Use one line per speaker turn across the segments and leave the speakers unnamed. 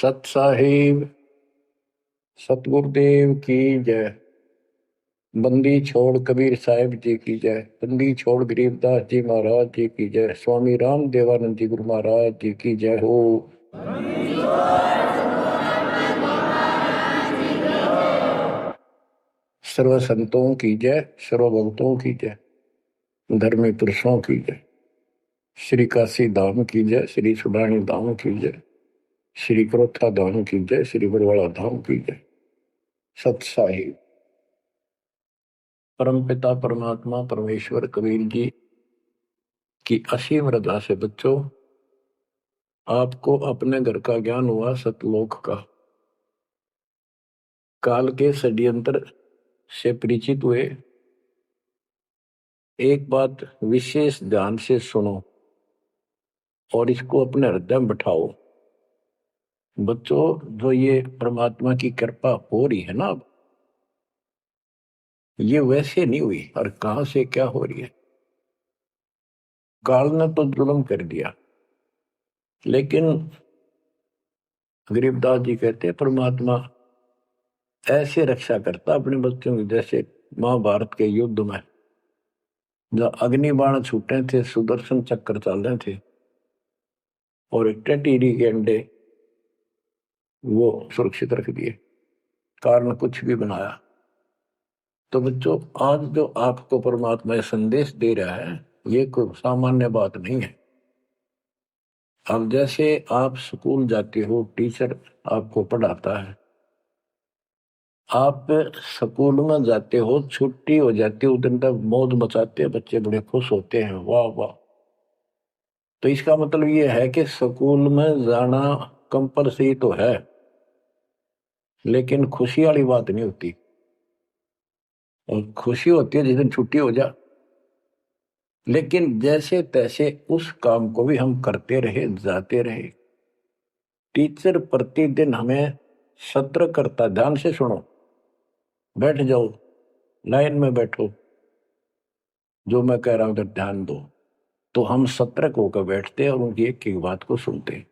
सत साहिब सतगुरुदेव की जय। बंदी छोड़ कबीर साहिब जी की जय। बंदी छोड़ गरीबदास जी महाराज जी की जय। स्वामी राम देवानंद जी गुरु महाराज जी की जय हो। सर्व संतों की जय, सर्व भक्तों की जय, धर्मी पुरुषों की जय। श्री काशी धाम की जय, श्री सुडानी धाम की जय, श्री क्रोथा धाम की जय, श्री बरवाड़ा धाम की जय। सत साहिब परमपिता परमात्मा परमेश्वर कबीर जी की असीम रजा से बच्चों, आपको अपने घर का ज्ञान हुआ सतलोक का। काल के षड्यंत्र से परिचित हुए। एक बात विशेष ध्यान से सुनो और इसको अपने हृदय में बैठाओ। बच्चों, जो ये परमात्मा की कृपा हो रही है ना, अब ये वैसे नहीं हुई। और कहां से क्या हो रही है? काल ने तो जुल्म कर दिया, लेकिन गरीबदास जी कहते हैं परमात्मा ऐसे रक्षा करता अपने बच्चों की, जैसे महाभारत के युद्ध में जब अग्निबाण छूटे थे, सुदर्शन चक्र चल रहे थे और टेटीरी के अंडे वो सुरक्षित रख दिए, कारण कुछ भी बनाया। तो बच्चों, आज जो आपको परमात्मा संदेश दे रहा है, ये कोई सामान्य बात नहीं है। अब जैसे आप स्कूल जाते हो, टीचर आपको पढ़ाता है, आप स्कूल में जाते हो, छुट्टी हो जाती है, उस दिन तक मौज मचाते हैं, बच्चे बड़े खुश होते हैं, वाह वाह। तो इसका मतलब ये है कि स्कूल में जाना कंपलसरी तो है, लेकिन खुशी वाली बात नहीं होती। और खुशी होती है जिस दिन छुट्टी हो जा। लेकिन जैसे तैसे उस काम को भी हम करते रहे, जाते रहे। टीचर प्रतिदिन हमें सत्र करता, ध्यान से सुनो, बैठ जाओ, लाइन में बैठो, जो मैं कह रहा हूं उधर ध्यान दो। तो हम सतर्क होकर बैठते और उनकी एक एक बात को सुनते।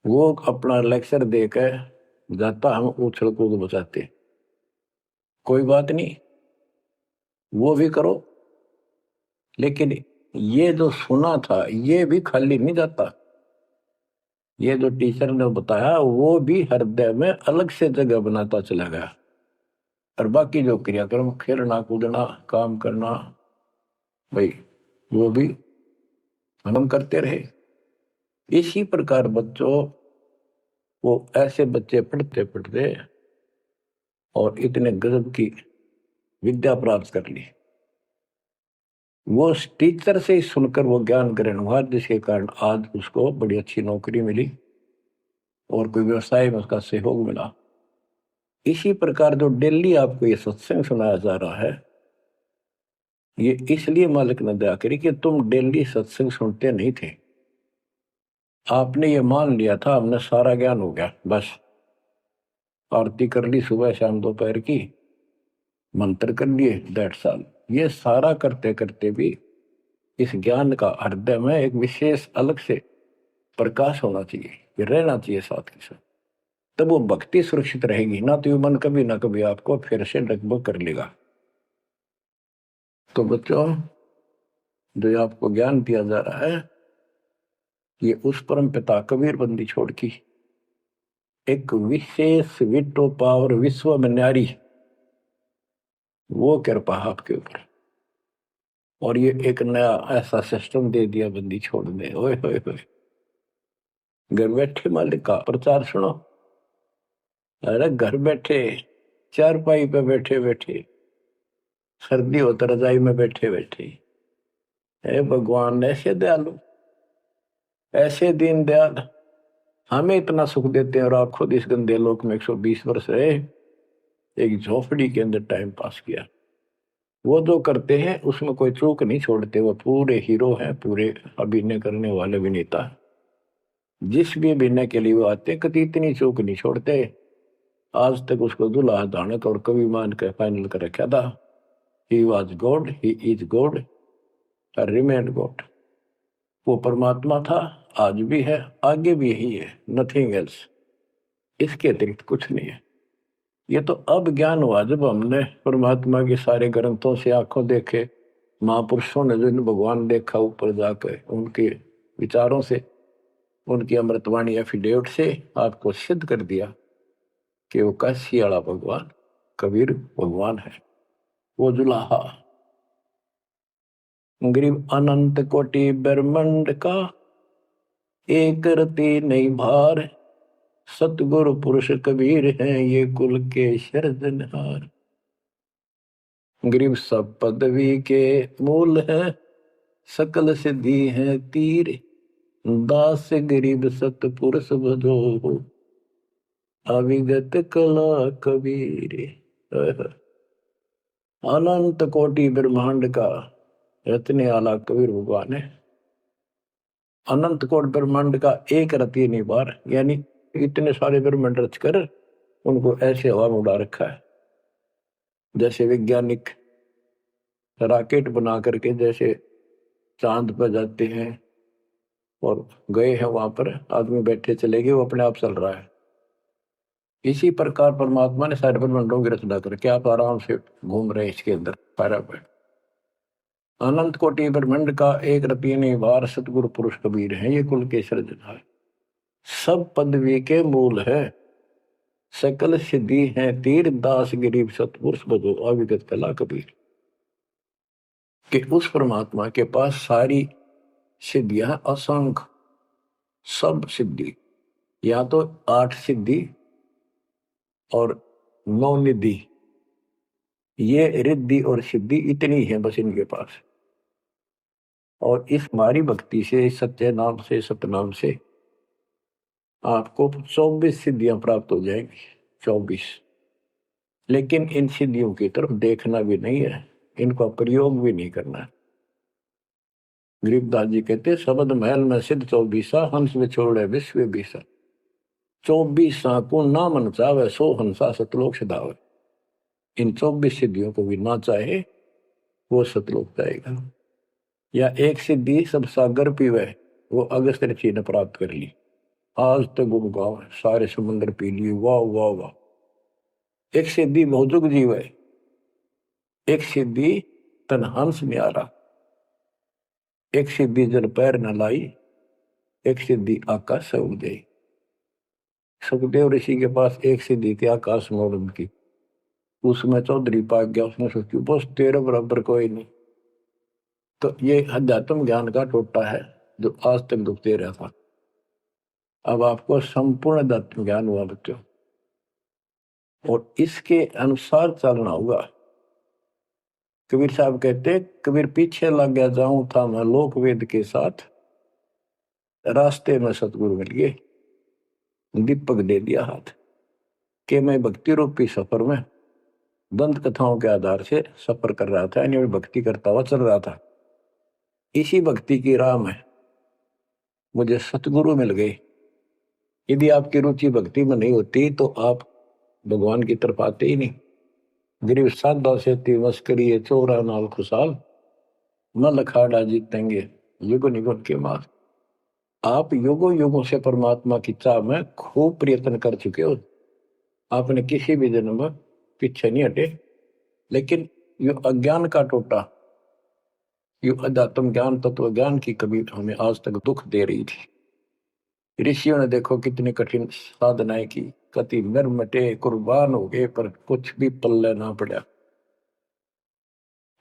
वो अपना लेक्चर देकर जाता, हम उछल कूद बचाते। कोई बात नहीं, वो भी करो, लेकिन ये जो सुना था ये भी खाली नहीं जाता। ये जो टीचर ने बताया वो भी हृदय में अलग से जगह बनाता चला गया। और बाकी जो क्रियाक्रम, खेलना कूदना, काम करना, भाई वो भी हम करते रहे। इसी प्रकार बच्चों, वो ऐसे बच्चे पढ़ते पढ़ते और इतने गजब की विद्या प्राप्त कर ली। वो टीचर से ही सुनकर वो ज्ञान ग्रहण हुआ, जिसके कारण आज उसको बड़ी अच्छी नौकरी मिली और कोई व्यवसाय में उसका सहयोग मिला। इसी प्रकार जो डेली आपको ये सत्संग सुनाया जा रहा है, ये इसलिए मालिक ने दया करी कि तुम डेली सत्संग सुनते नहीं थे। आपने ये मान लिया था हमने सारा ज्ञान हो गया, बस आरती कर ली सुबह शाम दोपहर की, मंत्र कर लिए, दैट्स ऑल। ये सारा करते करते भी इस ज्ञान का हृदय में एक विशेष अलग से प्रकाश होना चाहिए, ये रहना चाहिए साथ के साथ। तब वो भक्ति सुरक्षित रहेगी ना, तो ये मन कभी ना कभी आपको फिर से डगमग कर लेगा। तो बच्चों, जो आपको ज्ञान दिया जा रहा है, ये उस परम पिता कबीर बंदी छोड़ की एक विशेष विटो पावर विश्व में न्यारी, वो कृपा आपके ऊपर। और ये एक नया ऐसा सिस्टम दे दिया बंदी छोड़ने। ओए होए होए, घर बैठे मालिक का प्रचार सुनो। अरे घर बैठे, चारपाई पे बैठे बैठे, सर्दी हो तो रजाई में बैठे बैठे, हे भगवान ऐसे दयालु, ऐसे दीन दयाल, हमें इतना सुख देते हैं और आप खुद इस गंदे लोक में 120 वर्ष रहे, एक झोपड़ी के अंदर टाइम पास किया। वो जो करते हैं उसमें कोई चूक नहीं छोड़ते, वो पूरे हीरो हैं, पूरे अभिनय करने वाले अभिनेता। जिस भी अभिनय के लिए वो आते, कभी इतनी चूक नहीं छोड़ते। आज तक उसको दुल्हा दानक और कवि मान कर फाइनल कर रखा था। He was God, he is God, remain God. वो परमात्मा था आज भी है, आगे भी यही है, नथिंग एल्स। इसके अतिरिक्त कुछ नहीं है। ये तो अब ज्ञान हुआ जब हमने परमात्मा के सारे ग्रंथों से आंखों देखे, महापुरुषों ने जो इन भगवान देखा ऊपर जाकर, उनके विचारों से, उनकी अमृतवाणी एफिडेविट से आपको सिद्ध कर दिया कि वो काशी वाला भगवान कबीर भगवान है। वो जुलाहा गरीब अनंत कोटि ब्रह्मांड का एक रति नहीं भार, सतगुरु पुरुष कबीर हैं ये कुल के सिरजनहार। गरीब सब पदवी के मूल है, सकल सिद्धि है तीर, दास गरीब सतपुरुष भजो, अविगत कला कबीर। अनंत कोटि ब्रह्मांड का रत्ने आला कबीर भगवान है। अनंत कोटि ब्रह्मांड का एक रति नहीं बार, यानी इतने सारे ब्रह्मांड रचकर उनको ऐसे हवा में उड़ा रखा है। जैसे वैज्ञानिक रॉकेट बना करके जैसे चांद पर जाते हैं और गए हैं, वहां पर आदमी बैठे चले गए, वो अपने आप चल रहा है। इसी प्रकार परमात्मा ने सारे ब्रह्मांडों की रचना करके आप आराम से घूम रहे हैं इसके अंदर सारा पर। अनंत कोटि ब्रह्मांड का एक रति नहीं बार, सतगुरु पुरुष कबीर है ये कुल के सिरजनहार। सब पदवी के मूल है, सकल सिद्धि है तीर, दास गरीब सतपुरुष भजो, अविगत कला कबीर। कि उस परमात्मा के पास सारी सिद्धियां असंख्य, सब सिद्धि, या तो 8 सिद्धि और 9 निधि, ये रिद्धि और सिद्धि इतनी है बस इनके पास। और इस हमारी भक्ति से, सत्य नाम से, सतनाम से आपको 24 सिद्धियां प्राप्त हो जाएंगी, 24। लेकिन इन सिद्धियों की तरफ देखना भी नहीं है, इनका प्रयोग भी नहीं करना है। गरीबदास जी कहते शब्द महल में सिद्ध 24, हंस में छोड़े विश्व बीसा, 24 को ना मन चावे, 100 हंसा सतलोक सिधावे। इन 24 सिद्धियों को भी ना चाहे वो सतलोक जाएगा। या एक सिद्धि सब सागर पीवे, वो अगस्त ऋषि ने प्राप्त कर ली, आज तक गुण गाओ सारे समुद्र पी लिए, वाह वाह वाह। एक सिद्धि भौजुग जीव है, एक सिद्धि तन हंस न्यारा, एक सिद्धि जल पैर न लाई, एक सिद्धि आकाश से उदय। सुखदेव ऋषि के पास एक सिद्धि थी आकाश में उड़न की, उसमें चौधरी पाक गया, उसने सोची बस तेरे बराबर कोई नहीं। तो ये अध्यात्म ज्ञान का टोटा है जो आज तक दुखते रहा था। अब आपको संपूर्ण अध्यात्म ज्ञान हुआ बच्चों, और इसके अनुसार चलना होगा। कबीर साहब कहते कबीर पीछे लग गया जाऊं था मैं लोक वेद के साथ, रास्ते में सतगुरु मिल गए, दीपक दे दिया हाथ, कि मैं भक्ति रूपी सफर में दंत कथाओं के आधार से सफर कर रहा था, यानी भक्ति करता हुआ चल रहा था। इसी भक्ति की राह में मुझे सतगुरु मिल गए। यदि आपकी रुचि भक्ति में नहीं होती तो आप भगवान की तरफ आते ही नहीं। गरीब साधा से मस करिए चोरा नाल खुशाल, न लखाड़ा जीतेंगे युग निगुण के मार। आप युगों युगों से परमात्मा की चाह में खूब प्रयत्न कर चुके हो, आपने किसी भी जन्म में पीछे नहीं हटे। लेकिन यो अज्ञान का टोटा, यो अध्यात्म ज्ञान, तत्व ज्ञान की कमी हमें आज तक दुख दे रही थी। ऋषियों ने देखो कितनी कठिन साधनाएं की, कति मटे कुर्बान हो गए, पर कुछ भी पल्ले ना पड़ा।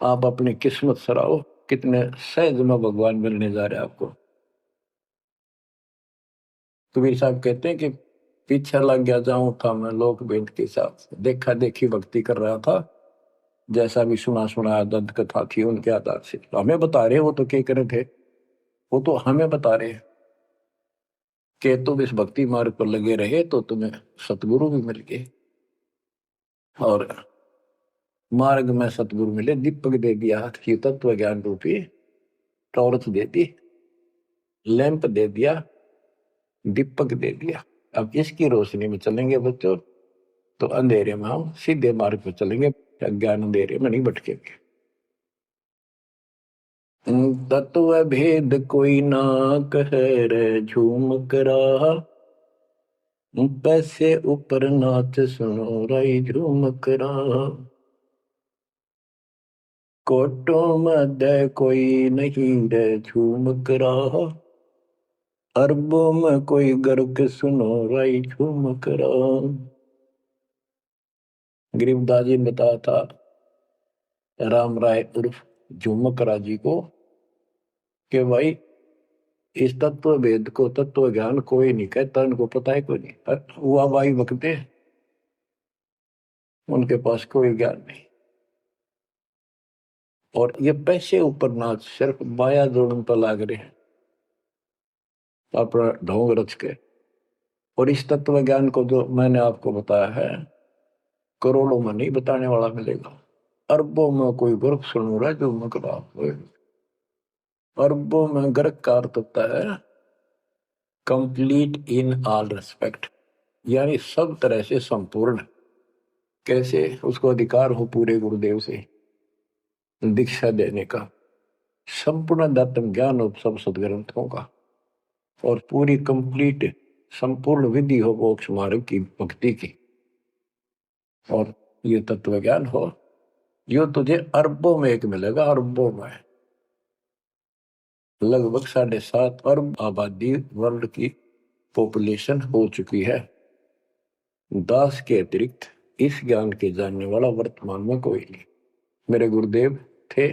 आप अपनी किस्मत सराहो, कितने सहज में भगवान मिलने जा रहे हैं आपको। कबीर साहब कहते हैं कि पीछे लग गया जाऊं था मैं लोक वेद के साथ, देखा देखी भक्ति कर रहा था, जैसा भी सुना सुना दंत कथा थी उनके आधार से। तो हमें बता रहे, वो तो क्या करे थे, वो तो हमें बता रहे कि तुम इस भक्ति मार्ग पर लगे रहे तो तुम्हें सतगुरु भी मिल गए। और मार्ग में सतगुरु मिले, दीपक दे दिया हाथ की, तत्व ज्ञान रूपी टॉर्च दे दी, लैंप दे दिया, दीपक दे दिया। अब इसकी रोशनी में चलेंगे बच्चों तो अंधेरे में हम सीधे मार्ग पर चलेंगे, अज्ञान अंधेरे में नहीं भटकेंगे। तत्व भेद कोई ना कह रे झूम करा, पैसे ऊपर नाच सुनो राई झूम करा। कोटों मध्य कोई नहीं रे झूम करा, अरबों में कोई गर्क सुनो राई झूम करा। गरीबदास जी ने बताया था राम राय उर्फ झूमकरा जी को कि भाई इस तत्व भेद को तत्व ज्ञान कोई नहीं कहता, उनको पता है कोई नहीं, हुआ भाई बकते उनके पास कोई ज्ञान नहीं। और ये पैसे ऊपर नाच सिर्फ माया जोड़न पर लाग रहे हैं अपना ढोंग रच के। और इस तत्व ज्ञान को जो मैंने आपको बताया है करोड़ों में नहीं बताने वाला मिलेगा, अरबों में कोई गर्भ सुन रहा है जो मकरा। अरबों में गर्भ का अर्थ होता है कंप्लीट इन ऑल रेस्पेक्ट, यानी सब तरह से संपूर्ण। कैसे उसको अधिकार हो पूरे गुरुदेव से दीक्षा देने का, संपूर्ण दातम ज्ञान हो सब सदग्रंथों का, और पूरी कंप्लीट संपूर्ण विधि हो मोक्ष मार्ग की भक्ति की, और ये तत्व ज्ञान हो, यो तुझे अरबों में एक मिलेगा। अरबों में लगभग 7.5 अरब आबादी वर्ल्ड की पॉपुलेशन हो चुकी है। दास के अतिरिक्त इस ज्ञान के जानने वाला वर्तमान में कोई नहीं। मेरे गुरुदेव थे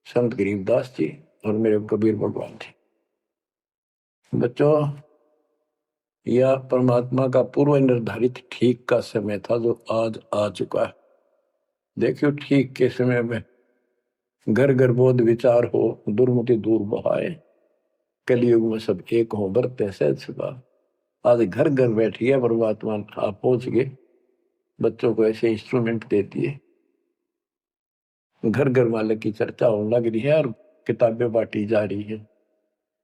संत गरीबदास जी और मेरे कबीर भगवान थे। बच्चों, यह परमात्मा का पूर्व निर्धारित ठीक का समय था जो आज आ चुका है। देखियो ठीक के समय में घर घर बोध विचार हो, दुर्मति दूर बहाए, कलयुग में सब एक हो बरते सहज सुखा। आज घर घर बैठी है परमात्मा, आप पहुंच गए, बच्चों को ऐसे इंस्ट्रूमेंट दे दिए, घर घर वाले की चर्चा होने लग रही है और किताबें बांटी जा रही है।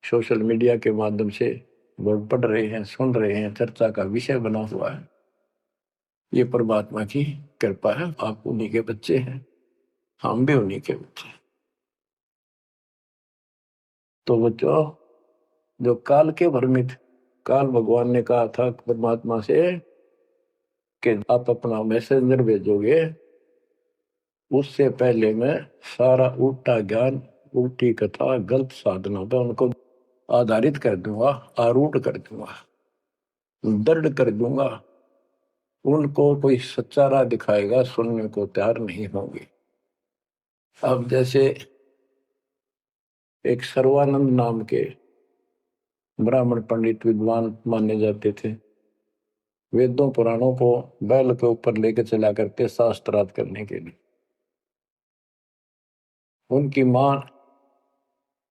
सोशल मीडिया के माध्यम से लोग पढ़ रहे हैं, सुन रहे हैं, चर्चा का विषय बना हुआ है। ये परमात्मा की कृपा है। आप उन्हीं के बच्चे हैं, हम भी उन्हीं के बच्चे हैं। तो बच्चों, जो काल के भ्रमित, काल भगवान ने कहा था परमात्मा से कि आप अपना मैसेंजर भेजोगे, उससे पहले मैं सारा उल्टा ज्ञान, उल्टी कथा, गलत साधना पे उनको आधारित कर दूंगा, आरूढ़ कर दूंगा, दृढ़ कर दूंगा। उनको कोई सच्चा राह दिखाएगा, सुनने को तैयार नहीं होंगे। अब जैसे एक सर्वानंद नाम के ब्राह्मण पंडित विद्वान माने जाते थे, वेदों पुराणों को बैल के ऊपर लेकर चला करते शास्त्रार्थ करने के लिए। उनकी माँ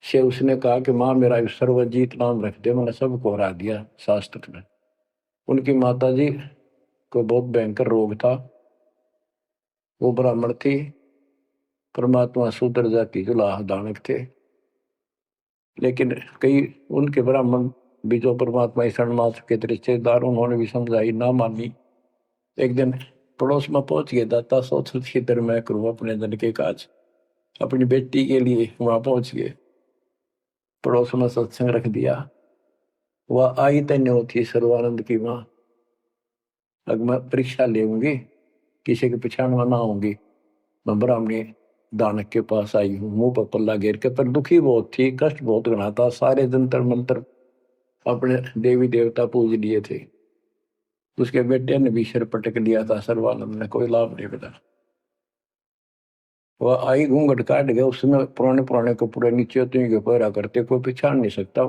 से उसने कहा कि माँ मेरा सर्वजीत नाम रख दे, मैंने सबको हरा दिया शास्त्र में। उनकी माता जी को बहुत भयंकर रोग था, वो ब्राह्मण थी, परमात्मा शूद्र जाति जुलाह दानक थे। लेकिन कई उनके ब्राह्मण भी जो परमात्मा शरणमास के रिश्तेदार, उन्होंने भी समझाई, ना मानी। एक दिन पड़ोस में पहुंच गए, दाता सोच इधर मैं करूँ अपने जन के काज, अपनी बेटी के लिए वहां पहुंच गए। पड़ोस में सत्संग रख दिया। वह आई तन्य होती सर्वानंद की माँ, अब मैं परीक्षा लेंगी, किसी के पिछाण में ना होंगी। मैं ब्राह्मणी दानक के पास आई हूँ, मुंह पर पल्ला घेर के, पर दुखी बहुत थी, कष्ट बहुत घना था। सारे जंतर मंत्र अपने देवी देवता पूज लिए थे। उसके बेटे ने भी सिर पटक लिया था, सर्वानंद ने कोई लाभ नहीं मिला। वह आई घूंघट काट गया, उसमें पुराने पुराने कपड़े नीचे के पहरा करते, कोई पहचान नहीं सकता,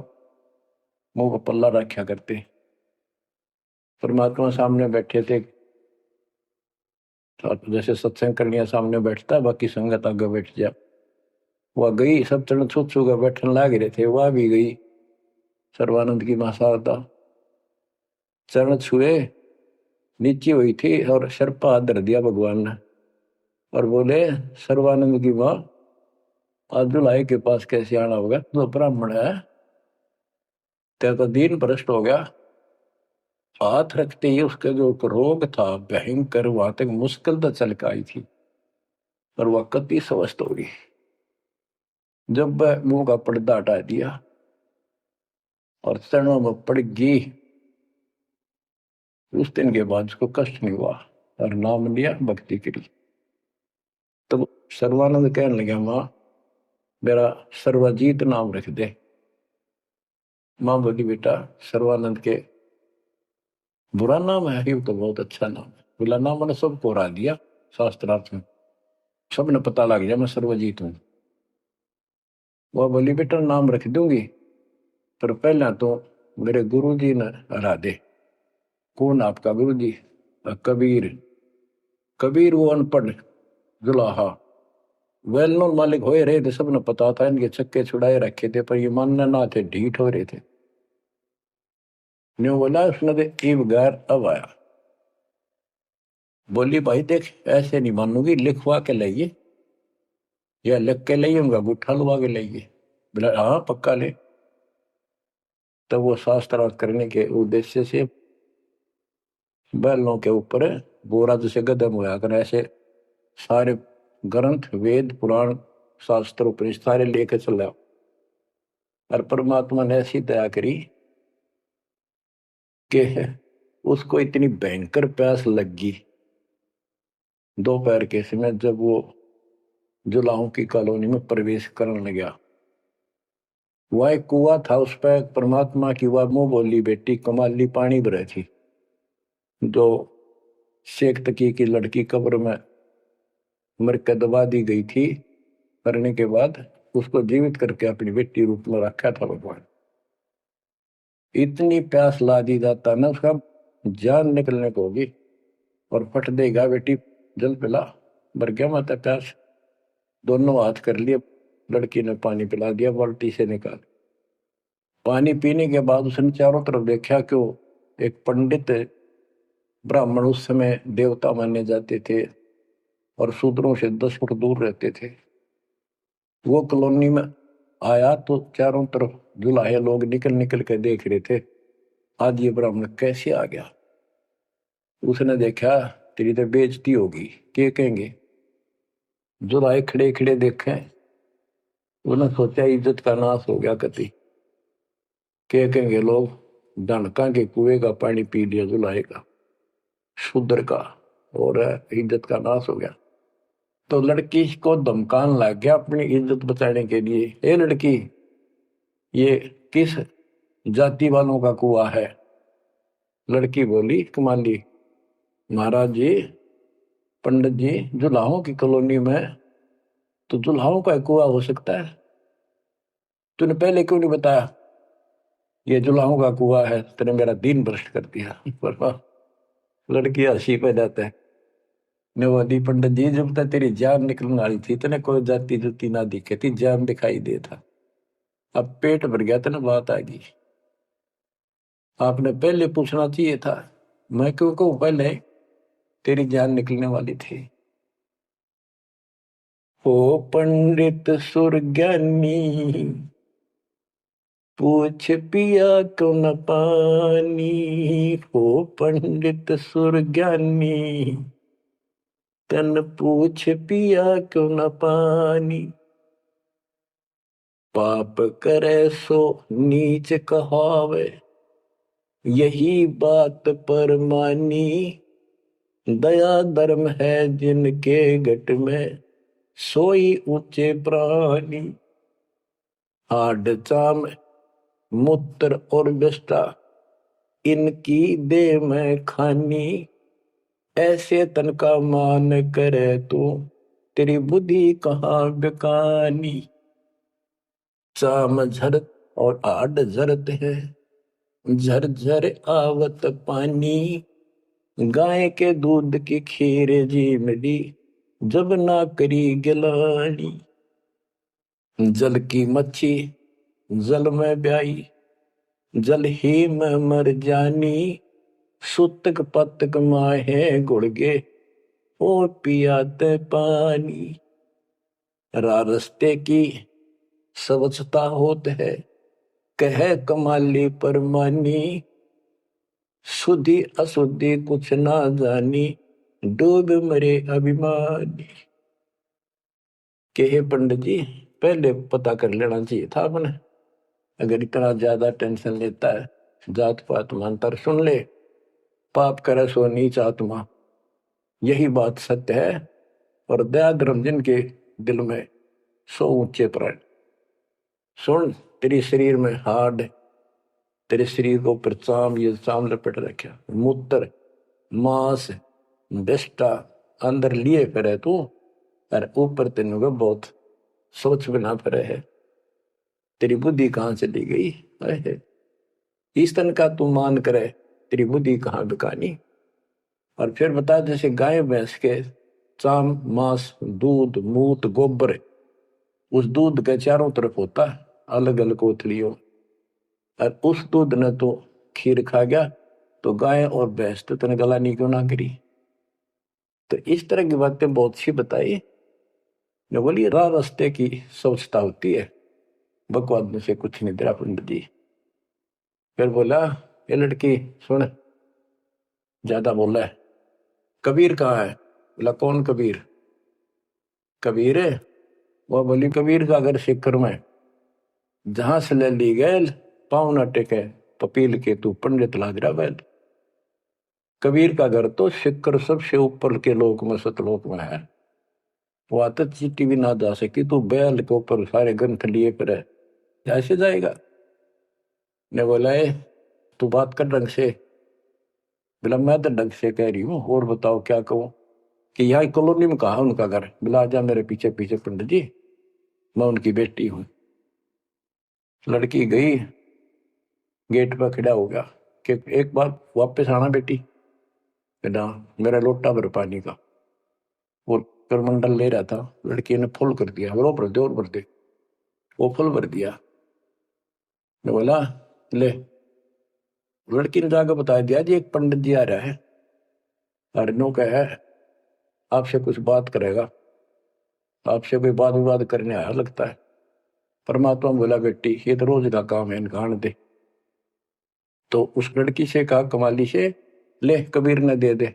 मुंह पर पल्ला रखा करते। परमात्मा सामने बैठे थे, जैसे सत्संग करने सामने बैठता, बाकी संगत आगे बैठ जा। वह गई, सब चरण छू छू कर बैठने लग रहे थे, वह भी गई। सर्वानंद की मां शारदा चरण छुए, नीचे हुई थी और सिर पर हाथ धर दिया भगवान ने और बोले, सर्वानंद की मां, आज दुल्हाई के पास कैसे आना होगा, तो ब्राह्मण है, तेरा तो दीन भ्रष्ट हो गया। हाथ रखते ही उसका जो रोग था भयंकर, वहां तक मुश्किल तो चल के आई थी, पर वह कति स्वस्थ हो गई। जब वह मुंह का पर्दा हटा दिया और चरणों में पड़ गई, उस दिन के बाद उसको कष्ट नहीं हुआ और नाम लिया, भक्ति करी। तब सर्वानंद कहने लगा, माँ मेरा सर्वजीत नाम रख दे। माँ बोली, बेटा सर्वानंद के बुरा नाम है, हरिव तो बहुत अच्छा नाम है। बोला, नाम मैंने सबको हरा दिया शास्त्रार्थ में, सबने पता लग गया मैं सर्वजीत हूं। वह बोली, बेटा नाम रख दूंगी, पर पहला तो मेरे गुरु जी ने हरा दे। कौन आपका गुरु जी? कबीर। कबीर वो अनपढ़ जुलाहा, वेल नोन मालिक हो रहे थे, सबने पता था, इनके चक्के छुड़ाए रखे थे, पर ये मानने ना थे, ढीठ हो रहे थे। न्यू बोला उसने तो ईब गैर अब आया। बोली, भाई देख ऐसे नहीं मानूंगी, लिखवा के लाइए या लिख के लाइए, उनका गुठा लुवा के लाइए। बोला, हाँ पक्का ले। तब वो शास्त्रार्थ करने के उद्देश्य से बैलों के ऊपर बोरा जैसे गदम होया कर, ऐसे सारे ग्रंथ वेद पुराण शास्त्र उपनिषद सारे लेकर चला। और परमात्मा ने ऐसी दया करी कि उसको इतनी भयंकर प्यास लगी दोपहर के समय, जब वो जुलाहों की कॉलोनी में प्रवेश करने गया। वह एक कुआ था, उस पर परमात्मा की वह मुंह बोली बेटी कमाली पानी भरे थी, जो शेख तकी की लड़की कब्र में मर के दबा दी गई थी। करने के बाद उसको जीवित करके अपनी बेटी रूप में रखा था भगवान। इतनी प्यास ला दी जाता ना, उसका जान निकलने को होगी और फट देगा, बेटी जल पिला। मर गया माता प्यास। दोनों हाथ कर लिए, लड़की ने पानी पिला दिया बाल्टी से निकाल। पानी पीने के बाद उसने चारों तरफ देखा कि एक पंडित ब्राह्मण, उस समय देवता माने जाते थे और शूद्रों से 10 फुट दूर रहते थे, वो कॉलोनी में आया तो चारों तरफ जुलाहे लोग निकल निकल के देख रहे थे, आज ये ब्राह्मण कैसे आ गया। उसने देखा, तेरी तो बेइज्जती होगी, क्या कहेंगे। जुलाहे खड़े खड़े देखे, उन्होंने सोचा इज्जत का नाश हो गया कति, क्या कहेंगे लोग, डनका के कुएं का पानी पी लिया जुलाहे का, शूद्र का, और इज्जत का नाश हो गया। तो लड़की को धमकान लग गया अपनी इज्जत बचाने के लिए, ए लड़की ये किस जाति वालों का कुआ है? लड़की बोली, कमाली महाराज जी, पंडित जी, जुलाहों की कॉलोनी में तो जुलाहों का कुआ हो सकता है, तूने पहले क्यों नहीं बताया ये जुलाहों का कुआ है? तेने मेरा दिन भ्रष्ट कर दिया। लड़की हंसी पे जाता है, नवदी पंडित जी, जब तक तेरी जान निकलने वाली थी तेने कोई जाति जुती ना दिखे थी, जान दिखाई दे था, अब पेट भर गया तेने बात आ गई। आपने पहले पूछना चाहिए था, मैं क्यों कहूं पहले तेरी जान निकलने वाली थी। ओ पंडित सुरज्ञानी, पूछ पिया क्यों न पानी। ओ पंडित सुरज्ञानी, तन पूछ पिया क्यों न पानी। पाप करे सो नीच कहावे, यही बात पर मानी। दया धर्म है जिनके घट में, सोई ऊंचे प्राणी। हाड चाम मूत्र और विष्ठा, इनकी देह में खानी। ऐसे तन का मान करे तू, तेरी बुद्धि कहाँ बेकानी। चाम झरत और आड झरत है, झरझर आवत पानी। गाय के दूध की खीर जी मिली, जब ना करी गिलानी। जल की मच्छी जल में ब्याई, जल ही में मर जानी। सुतक पतक माहे गुड़गे, ओ पियाते पानी। रास्ते की स्वच्छता होत है, कह कमाली परमानी। शुद्धि अशुद्धि कुछ ना जानी, डूब मरे अभिमानी। के पंडित जी, पहले पता कर लेना चाहिए था अपने। अगर इतना ज्यादा टेंशन लेता है, जात पात मानता, सुन ले, पाप करे सो नीच आत्मा, यही बात सत्य है। और दया धर्म जिनके दिल में सो ऊंचे प्राण। सुन, तेरे शरीर में हाड, तेरे शरीर को ऊपर चाम, ये चाम लपेट रखा, मूत्र मांस विष्टा अंदर लिए फिरे तू, और ऊपर तेन को बहुत सोच बना फिरे है। तेरी बुद्धि कहाँ चली गई है? इस तन का तू मान करे, तेरी बुद्धि कहाँ बिकानी। और फिर बता, जैसे गाय भैंस के चाम मांस दूध मूत गोबर, उस दूध के चारों तरफ होता है अलग अलग कोथलियों, और उस दूध ने तो खीर खा गया, तो गाय और भैंस तो तेने गलानी क्यों ना करी। तो इस तरह की बातें बहुत सी बताई। मैं बोली राह रास्ते की सोचता होती है, बकवाद में से कुछ नहीं तेरा पंडित जी। फिर बोला, ये लड़की सुन, ज्यादा बोला है, कबीर कहाँ है? बोला कौन कबीर? कबीर है? वह बोली कबीर का घर सिक्कर में, जहां से ले ली गैल पाँव न टेके पपील के तू पंडित लाग रहा बैल। कबीर का घर तो सिक्कर सबसे ऊपर के लोक में सतलोक में है, वहां तक चीटी भी ना जा सकी, तू बैल के ऊपर सारे ग्रंथ लिए पर है, ऐसे जाएगा? ने बोला तू बात कर ढंग से। बोला मैं तो ढंग से कह रही हूँ, और बताओ क्या कहूँ। कि यहाँ कॉलोनी में कहा उनका घर? बोला जा मेरे पीछे पीछे पंडित जी, मैं उनकी बेटी हूँ। लड़की गई, गेट पर खड़ा हो गया कि एक बार वापस आना बेटी। बेटा मेरा लोटा भर पानी का, वो करमंडल ले रहा था, लड़की ने फुल कर दिया, और भर दे और भर दे, वो फुल भर दिया। मैं बोला ले, लड़की ने जाकर बता दिया जी एक पंडित जी आ रहा है, अरनों का है, आपसे कुछ बात करेगा, आपसे कोई बात विवाद करने आया लगता है। परमात्मा बोला बेटी ये तो रोज का काम है, इनका आने दे। तो उस लड़की से कहा कमाली से, ले कबीर ने दे दे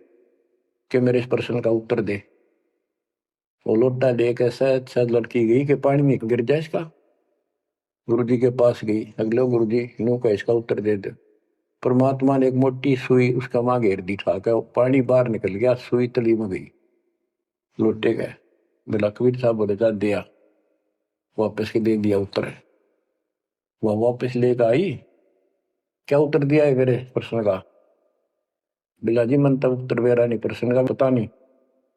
कि मेरे इस प्रश्न का उत्तर दे। वो लोटा लेकर शायद शायद लड़की गई कि पानी में गिर जाए इसका। गुरु जी के पास गई, अगले गुरु जी यूं का इसका उत्तर दे दे। परमात्मा ने एक मोटी सुई उसका मां घेर दी, ठाकर पानी बाहर निकल गया, सुई तली में गई, लोटे गए। बोला कबीर साहब बोले जा दिया, वापस के दे दिया उत्तर। वह वापस लेकर आई, क्या उत्तर दिया है मेरे प्रश्न का? बिला जी मन तब उत्तर मेरा नहीं, प्रश्न का पता नहीं,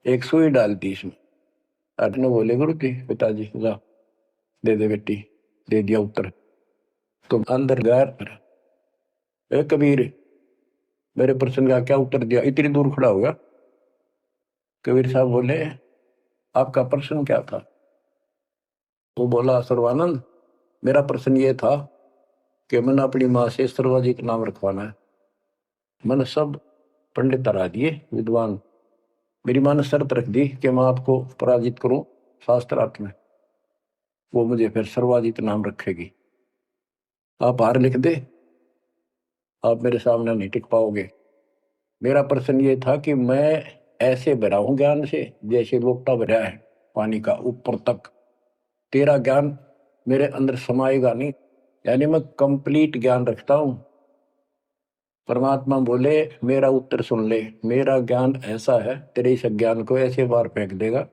एक सुई डाल दी इसमें। अपने बोले गुरु जी पिताजी जा दे दे बेटी, दे दिया उत्तर। तो अंदर गैर ए कबीर मेरे प्रश्न का क्या उत्तर दिया? इतनी दूर खड़ा हो गया। कबीर साहब बोले आपका प्रश्न क्या था? वो बोला सर्वानंद मेरा प्रश्न ये था कि मैंने अपनी माँ से सर्वाजीत नाम रखवाना है। मैंने सब पंडित हरा दिए विद्वान, मेरी माँ ने शर्त रख दी कि मैं आपको पराजित करूं शास्त्रार्थ में, वो मुझे फिर सर्वाजीत नाम रखेगी। आप हार लिख दे, आप मेरे सामने नहीं टिक पाओगे। मेरा प्रश्न ये था कि मैं ऐसे भरा हूं ज्ञान से जैसे लोटा भरा है पानी का ऊपर तक, तेरा ज्ञान मेरे अंदर समाएगा नहीं, यानी मैं कंप्लीट ज्ञान रखता हूं। परमात्मा बोले मेरा उत्तर सुन ले, मेरा ज्ञान ऐसा है तेरे इस ज्ञान को ऐसे बार फेंक देगा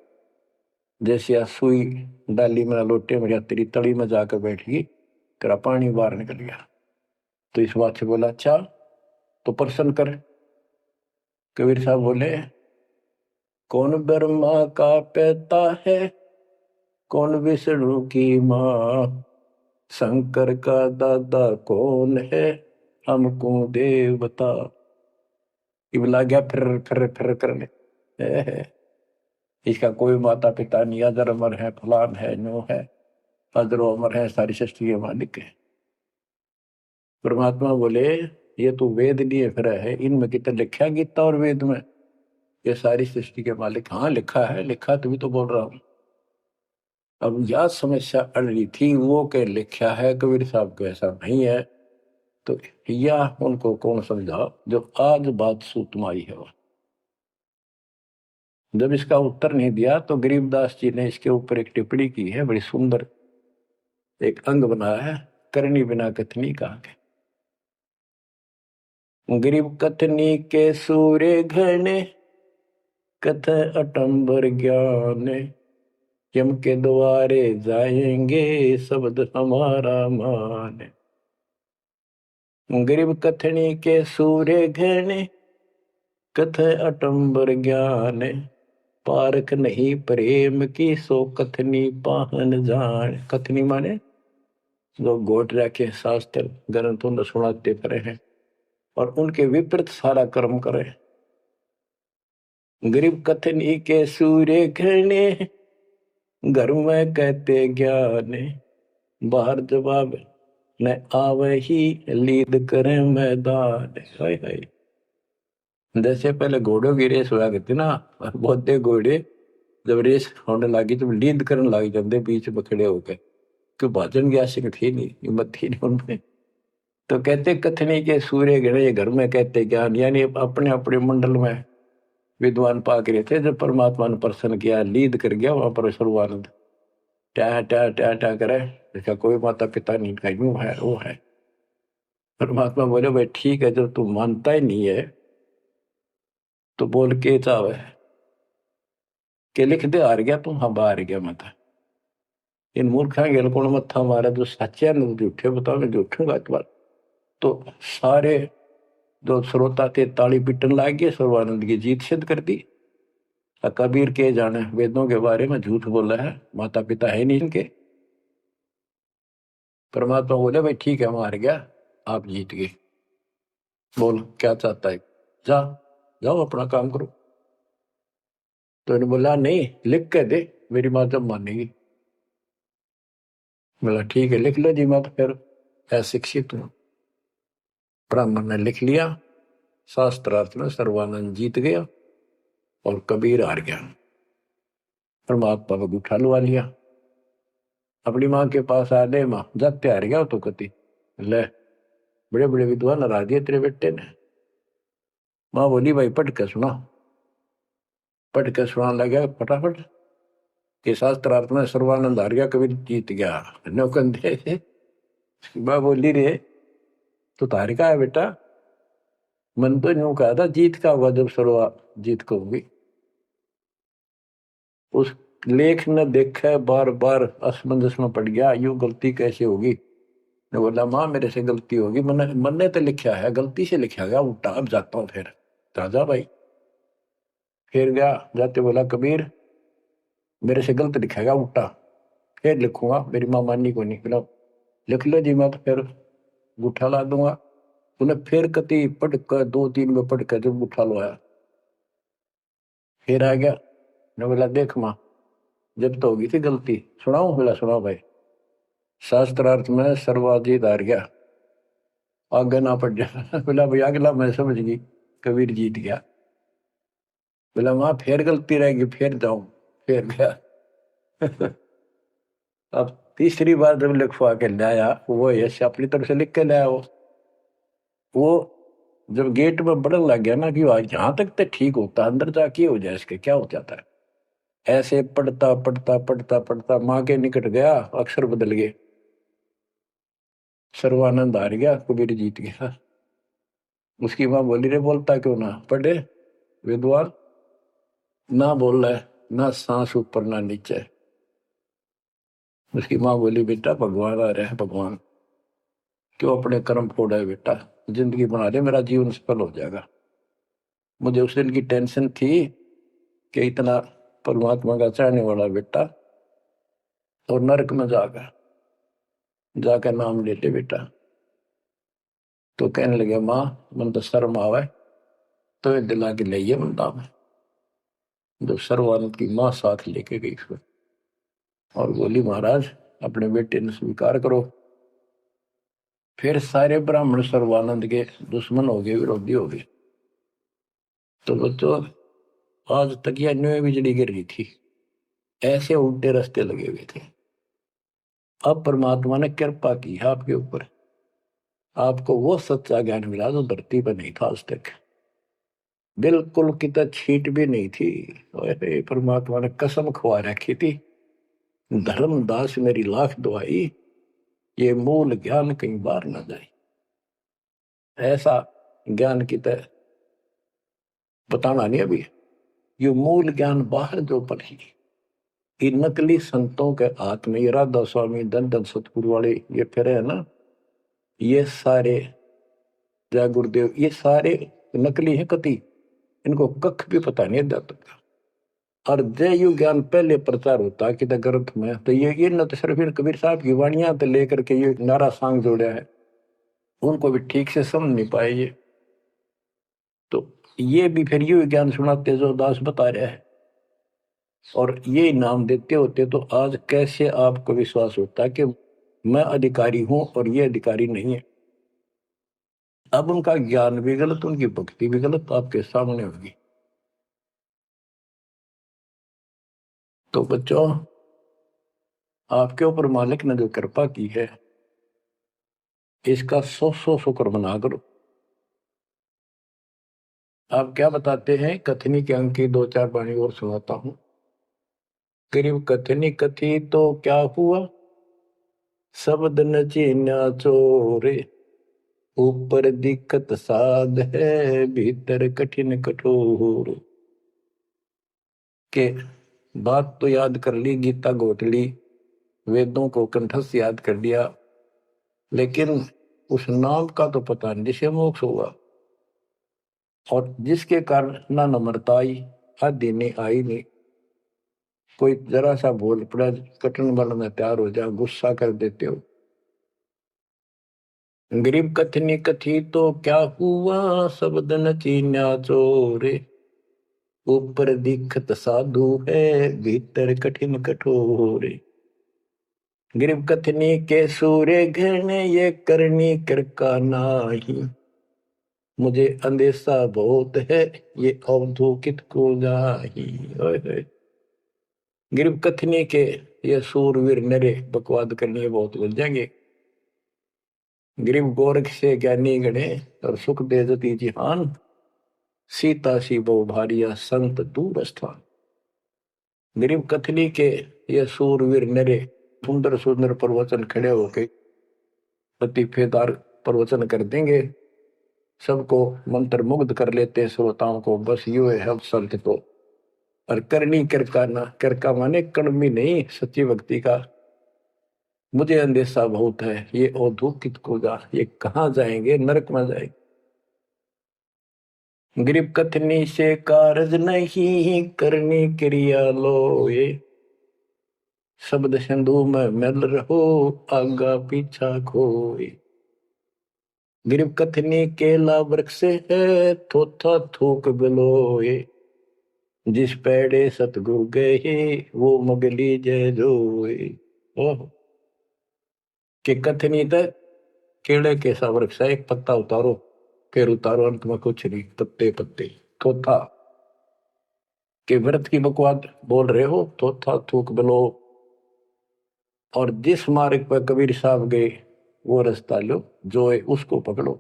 जैसे सुई डाली मेरा लोटे में तेरी तली में जाकर बैठ गई, तेरा पानी बाहर निकल गया। तो इस बात से बोला अच्छा तो प्रश्न कर। कबीर साहब बोले कौन ब्रह्मा का पिता है, कौन विष्णु की माँ, शंकर का दादा कौन है, हमको देव बता। इबला गया फिर करने, इसका कोई माता पिता नहीं, अजर अमर है, फलान है, नो है, अजरो अमर है, सारी सृष्टि के मालिक है। परमात्मा बोले ये तो वेद लिए फिर है, इनमें कितना लिखा है गीता और वेद में ये सारी सृष्टि के मालिक? हाँ लिखा है, लिखा तभी तो बोल रहा हूं। अब यह समस्या अड़ रही थी, वो के लिखा है कबीर साहब को ऐसा नहीं है, तो यह उनको कौन समझा जो आज बात सूतम आई है। जब इसका उत्तर नहीं दिया तो गरीबदास जी ने इसके ऊपर एक टिप्पणी की है बड़ी सुंदर, एक अंग बनाया है, करनी बिना कथनी कहाँ के। गरीब कथनी के सूर्य घने, कथ अटंबर ज्ञान, यम के द्वारे जाएंगे शब्द हमारा मान। गरीब कथनी के सूर्य घने, कथ अटंबर ज्ञान, पारख नहीं प्रेम की सो कथनी पाहन जान। कथनी माने जो गोट रखे शास्त्र ग्रंथों ने सुनाते पड़े हैं और उनके विपरीत सारा कर्म करे। गरीब कथनी के सूर्य घने, घर में कहते ज्ञान, बाहर जवाब न आवे ही लीद करे मैदान। हाय हाय। जैसे पहले घोड़ों की रेस हुआ करती ना, बहुत घोड़े जब रेस होने लगी तो लीद करने लग जाते बीच में खड़े होकर, क्यों भाजन की आशिक थी नहीं, हिम्मत थी नहीं उनमें। तो कहते कथनी के सूर्य घने, घर में कहते ज्ञान, यानी अपने अपने मंडल में विद्वान पाक रहे थे। जब परमात्मा ने प्रसन्न किया, लीद कर गया वहां पर सर्वानंद ट्या ट्या ट्या ट्या करे, इसका कोई माता पिता नहीं, का यूं है वो है। परमात्मा बोले भाई ठीक है, जब तू मानता ही नहीं है तो बोल के चाहे के लिख दे, हार गया तू। हाँ हार गया मत। इन मूर्खा गेल कौन मत्था मारा, जो सच्चे न झूठे बताओ, मैं झूठूंगा इस बार। तो सारे जो श्रोता थे ताली पिटन लाग गए, सर्वानंद की जीत सिद्ध कर दी। कबीर के जाने वेदों के बारे में झूठ बोला है, माता पिता है नहीं इनके। परमात्मा बोले भाई ठीक है, मार गया, आप जीत गए, बोल क्या चाहता है, जा जाओ अपना काम करो। तो इन्होंने बोला नहीं, लिख के दे, मेरी माँ जब मानेगी। बोला ठीक है लिख लो जी, मैं तो फिर अशिक्षित हूं। ब्राह्मण ने लिख लिया, शास्त्रार्थ में सर्वानंद जीत गया और कबीर हार गया। परमात्मा को उठा लुआ लिया, अपनी माँ के पास आ दे, माँ जाते हार गया तो कति ले, बड़े बड़े विद्वान हरा दिए तेरे बेटे ने। माँ बोली भाई पढ़ के सुना, पढ़ के सुनाने लगा फटाफट कि शास्त्रार्थ में सर्वानंद हार गया, कबीर जीत गया। नौकंदे माँ बोली रे तो तार का है बेटा, मन तो यूं कहा था जीत का होगा जब सर्वा जीत को होगी। उस लेख ने देखा, बार बार असमंजस में पड़ गया, यूं गलती कैसे होगी। ने बोला माँ मेरे से गलती होगी, मन ने तो लिखा है, गलती से लिखा गया उल्टा, अब जाता हूँ फिर। राजा भाई फिर गया, जाते बोला कबीर मेरे से गलत लिखेगा उल्टा, फिर लिखूंगा, मेरी माँ माननी को नहीं। बोला लिख लो जी, मैं तो फिर गुठा ला दूंगा। उन्हें फिर कति पढ़ कर 2-3 में पढ़ कर जब गुठा लो आया, फिर आ गया। ने बोला देख माँ जब तो होगी थी गलती, सुनाऊ। बोला सुनाओ भाई। शास्त्रार्थ में सर्वाधिक हार गया, आगे ना पड़ जा। बोला भाई अगला मैं समझ गई, कबीर जीत गया। बोला माँ फिर गलती रहेगी, फिर जाऊं, फिर गया। अब तीसरी बार जब लिखवा के लाया, वो यश अपनी तरफ से लिख के लाया। वो जब गेट में बढ़ने लग गया ना कि यहाँ तक तो ठीक होता, अंदर जाके हो जाए इसके क्या हो जाता है। ऐसे पढ़ता पढ़ता पढ़ता पढ़ता माँ के निकट गया, अक्षर बदल गए, सर्वानंद हार गया, कबीर जीत गया। उसकी माँ बोली रे बोलता क्यों ना, पढ़े विद्वान ना बोल रहा है, ना सांस ऊपर ना नीचे। उसकी माँ बोली बेटा भगवान आ रहे हैं, भगवान क्यों अपने कर्म फोड़ा है बेटा, जिंदगी बना दे, मेरा जीवन सफल हो जाएगा। मुझे उस दिन की टेंशन थी कि इतना परमात्मा का चाहने वाला बेटा और नरक में जाकर नाम ले ले बेटा। तो कहने लगे माँ मन तो शर्म आवे, तो ये दिला के ले मन नाम है। जो सर्वानंद की माँ साथ लेके गई फिर और बोली महाराज अपने बेटे ने स्वीकार करो। फिर सारे ब्राह्मण सर्वानंद के दुश्मन हो गए, विरोधी हो गए। तो बच्चों आज तक यह न्यू बिजली गिर रही थी, ऐसे उल्टे रास्ते लगे हुए थे। अब परमात्मा ने कृपा की है आपके ऊपर, आपको वो सच्चा ज्ञान मिला जो धरती पर नहीं था आज तक, बिल्कुल कितना छीट भी नहीं थी। परमात्मा ने कसम खुआ रखी थी, धर्मदास मेरी लाख दुआई, ये मूल ज्ञान कहीं बाहर ना जाए, ऐसा ज्ञान की तरह बताना नहीं अभी। ये मूल ज्ञान बाहर जो पढ़ी, ये नकली संतों के हाथ में, ये राधा स्वामी धन धन सतगुरु वाले ये फिर है ना, ये सारे जय गुरुदेव, ये सारे नकली है कति, इनको कख भी पता नहीं जाता था। और जय यु ज्ञान पहले प्रचार होता कि ग्रंथ में, तो ये न तो सिर्फ कबीर साहब की वाणियां तो लेकर के ये नारा सांग जोड़ा है, उनको भी ठीक से समझ नहीं पाए ये। तो ये भी फिर ये ज्ञान सुनाते जो दास बता रहा है, और ये नाम देते होते, तो आज कैसे आपको विश्वास होता कि मैं अधिकारी हूं और ये अधिकारी नहीं है। अब उनका ज्ञान भी गलत, उनकी भक्ति भी गलत आपके सामने होगी। तो बच्चों, आपके ऊपर मालिक ने जो कृपा की है, इसका सौ सौ शुक्र मना करो। आप क्या बताते हैं, कथनी के अंक की दो चार वाणी और सुनाता हूं। गरीब कथनी कथी तो क्या हुआ, शब्द न चीन्या चोरे, ऊपर दिक्कत साध है, भीतर कठिन कठोर। के बात तो याद कर ली, गीता घोट ली, वेदों को कंठस्थ याद कर लिया, लेकिन उस नाम का तो पता नहीं जिसे मोक्ष होगा, और जिसके कारण ना नम्रता आई, आदि नहीं आई नहीं। कोई जरा सा बोल पड़ा, कटन बनने तैयार हो जा, गुस्सा कर देते हो। गरीब कथनी कथी तो क्या हुआ, शब्द न चीन्या चोरे, ऊपर दिखत साधु है, भीतर कठिन कठोर। गरीब कथनी के सूर्य घने, ये करनी कर का नाही, मुझे अंदेशा बहुत है, ये अवधूकित को जाही। गरीब कथनी के ये सूरवीर नरे बकवाद करनी बहुत बन जाएंगे। गरीब गोरख से ज्ञानी गणे, और सुख दे जती जिहान, सीता सी बहु भारिया संत दूर स्थान। गरीब कथनी के ये सूरवीर नरे सुंदर सुंदर प्रवचन खड़े होके लतीफेदार प्रवचन कर देंगे, सबको मंत्र मुग्ध कर लेते श्रोताओं को, बस यू है अब संत को। और करनी करकाना, करका माने कड़मी नहीं, सच्ची भक्ति का मुझे अंदेशा बहुत है, ये औधुकित को जा, ये कहाँ जाएंगे, नरक में जाएंगे। गरीब कथनी से कारज नहीं, करनी क्रिया लो ये, शब्द सिंधु में मिल रहो, आगा पीछा खोए। गरीब कथनी केला वृक्ष है, थोथा थूक बिलोए, जिस पेड़े सतगुरु गए, वो मगली जय जोए। ओह, के कथनी तक केले के सा वृक्ष है, एक पत्ता उतारो फिर उतारो, अंत में कुछ नहीं, पत्ते पत्ते। थोथा के व्रत की बकवाद बोल रहे हो, थोथा थूक बिलो, और जिस मार्ग पर कबीर साहब गए वो रास्ता लो, जो है उसको पकड़ो।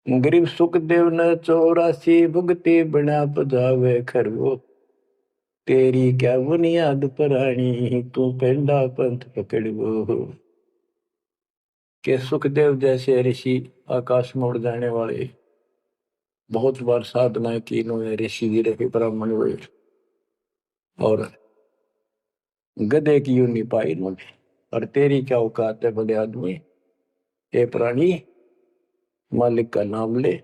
गरीब सुखदेव न 84 भुगती बिना पजावे खरगो, तेरी क्या बुनियाद परानी, तू पेंडा पंथ पकड़ो। के सुखदेव जैसे ऋषि, आकाश में उड़ जाने वाले, बहुत बार साधना की इन्होंने, ऋषि जी रहे, ब्राह्मण हुए, और गधे की यूं नहीं पाई इन्होंने। और तेरी क्या औकात है बड़े आदमी, ये प्राणी मालिक का नाम ले,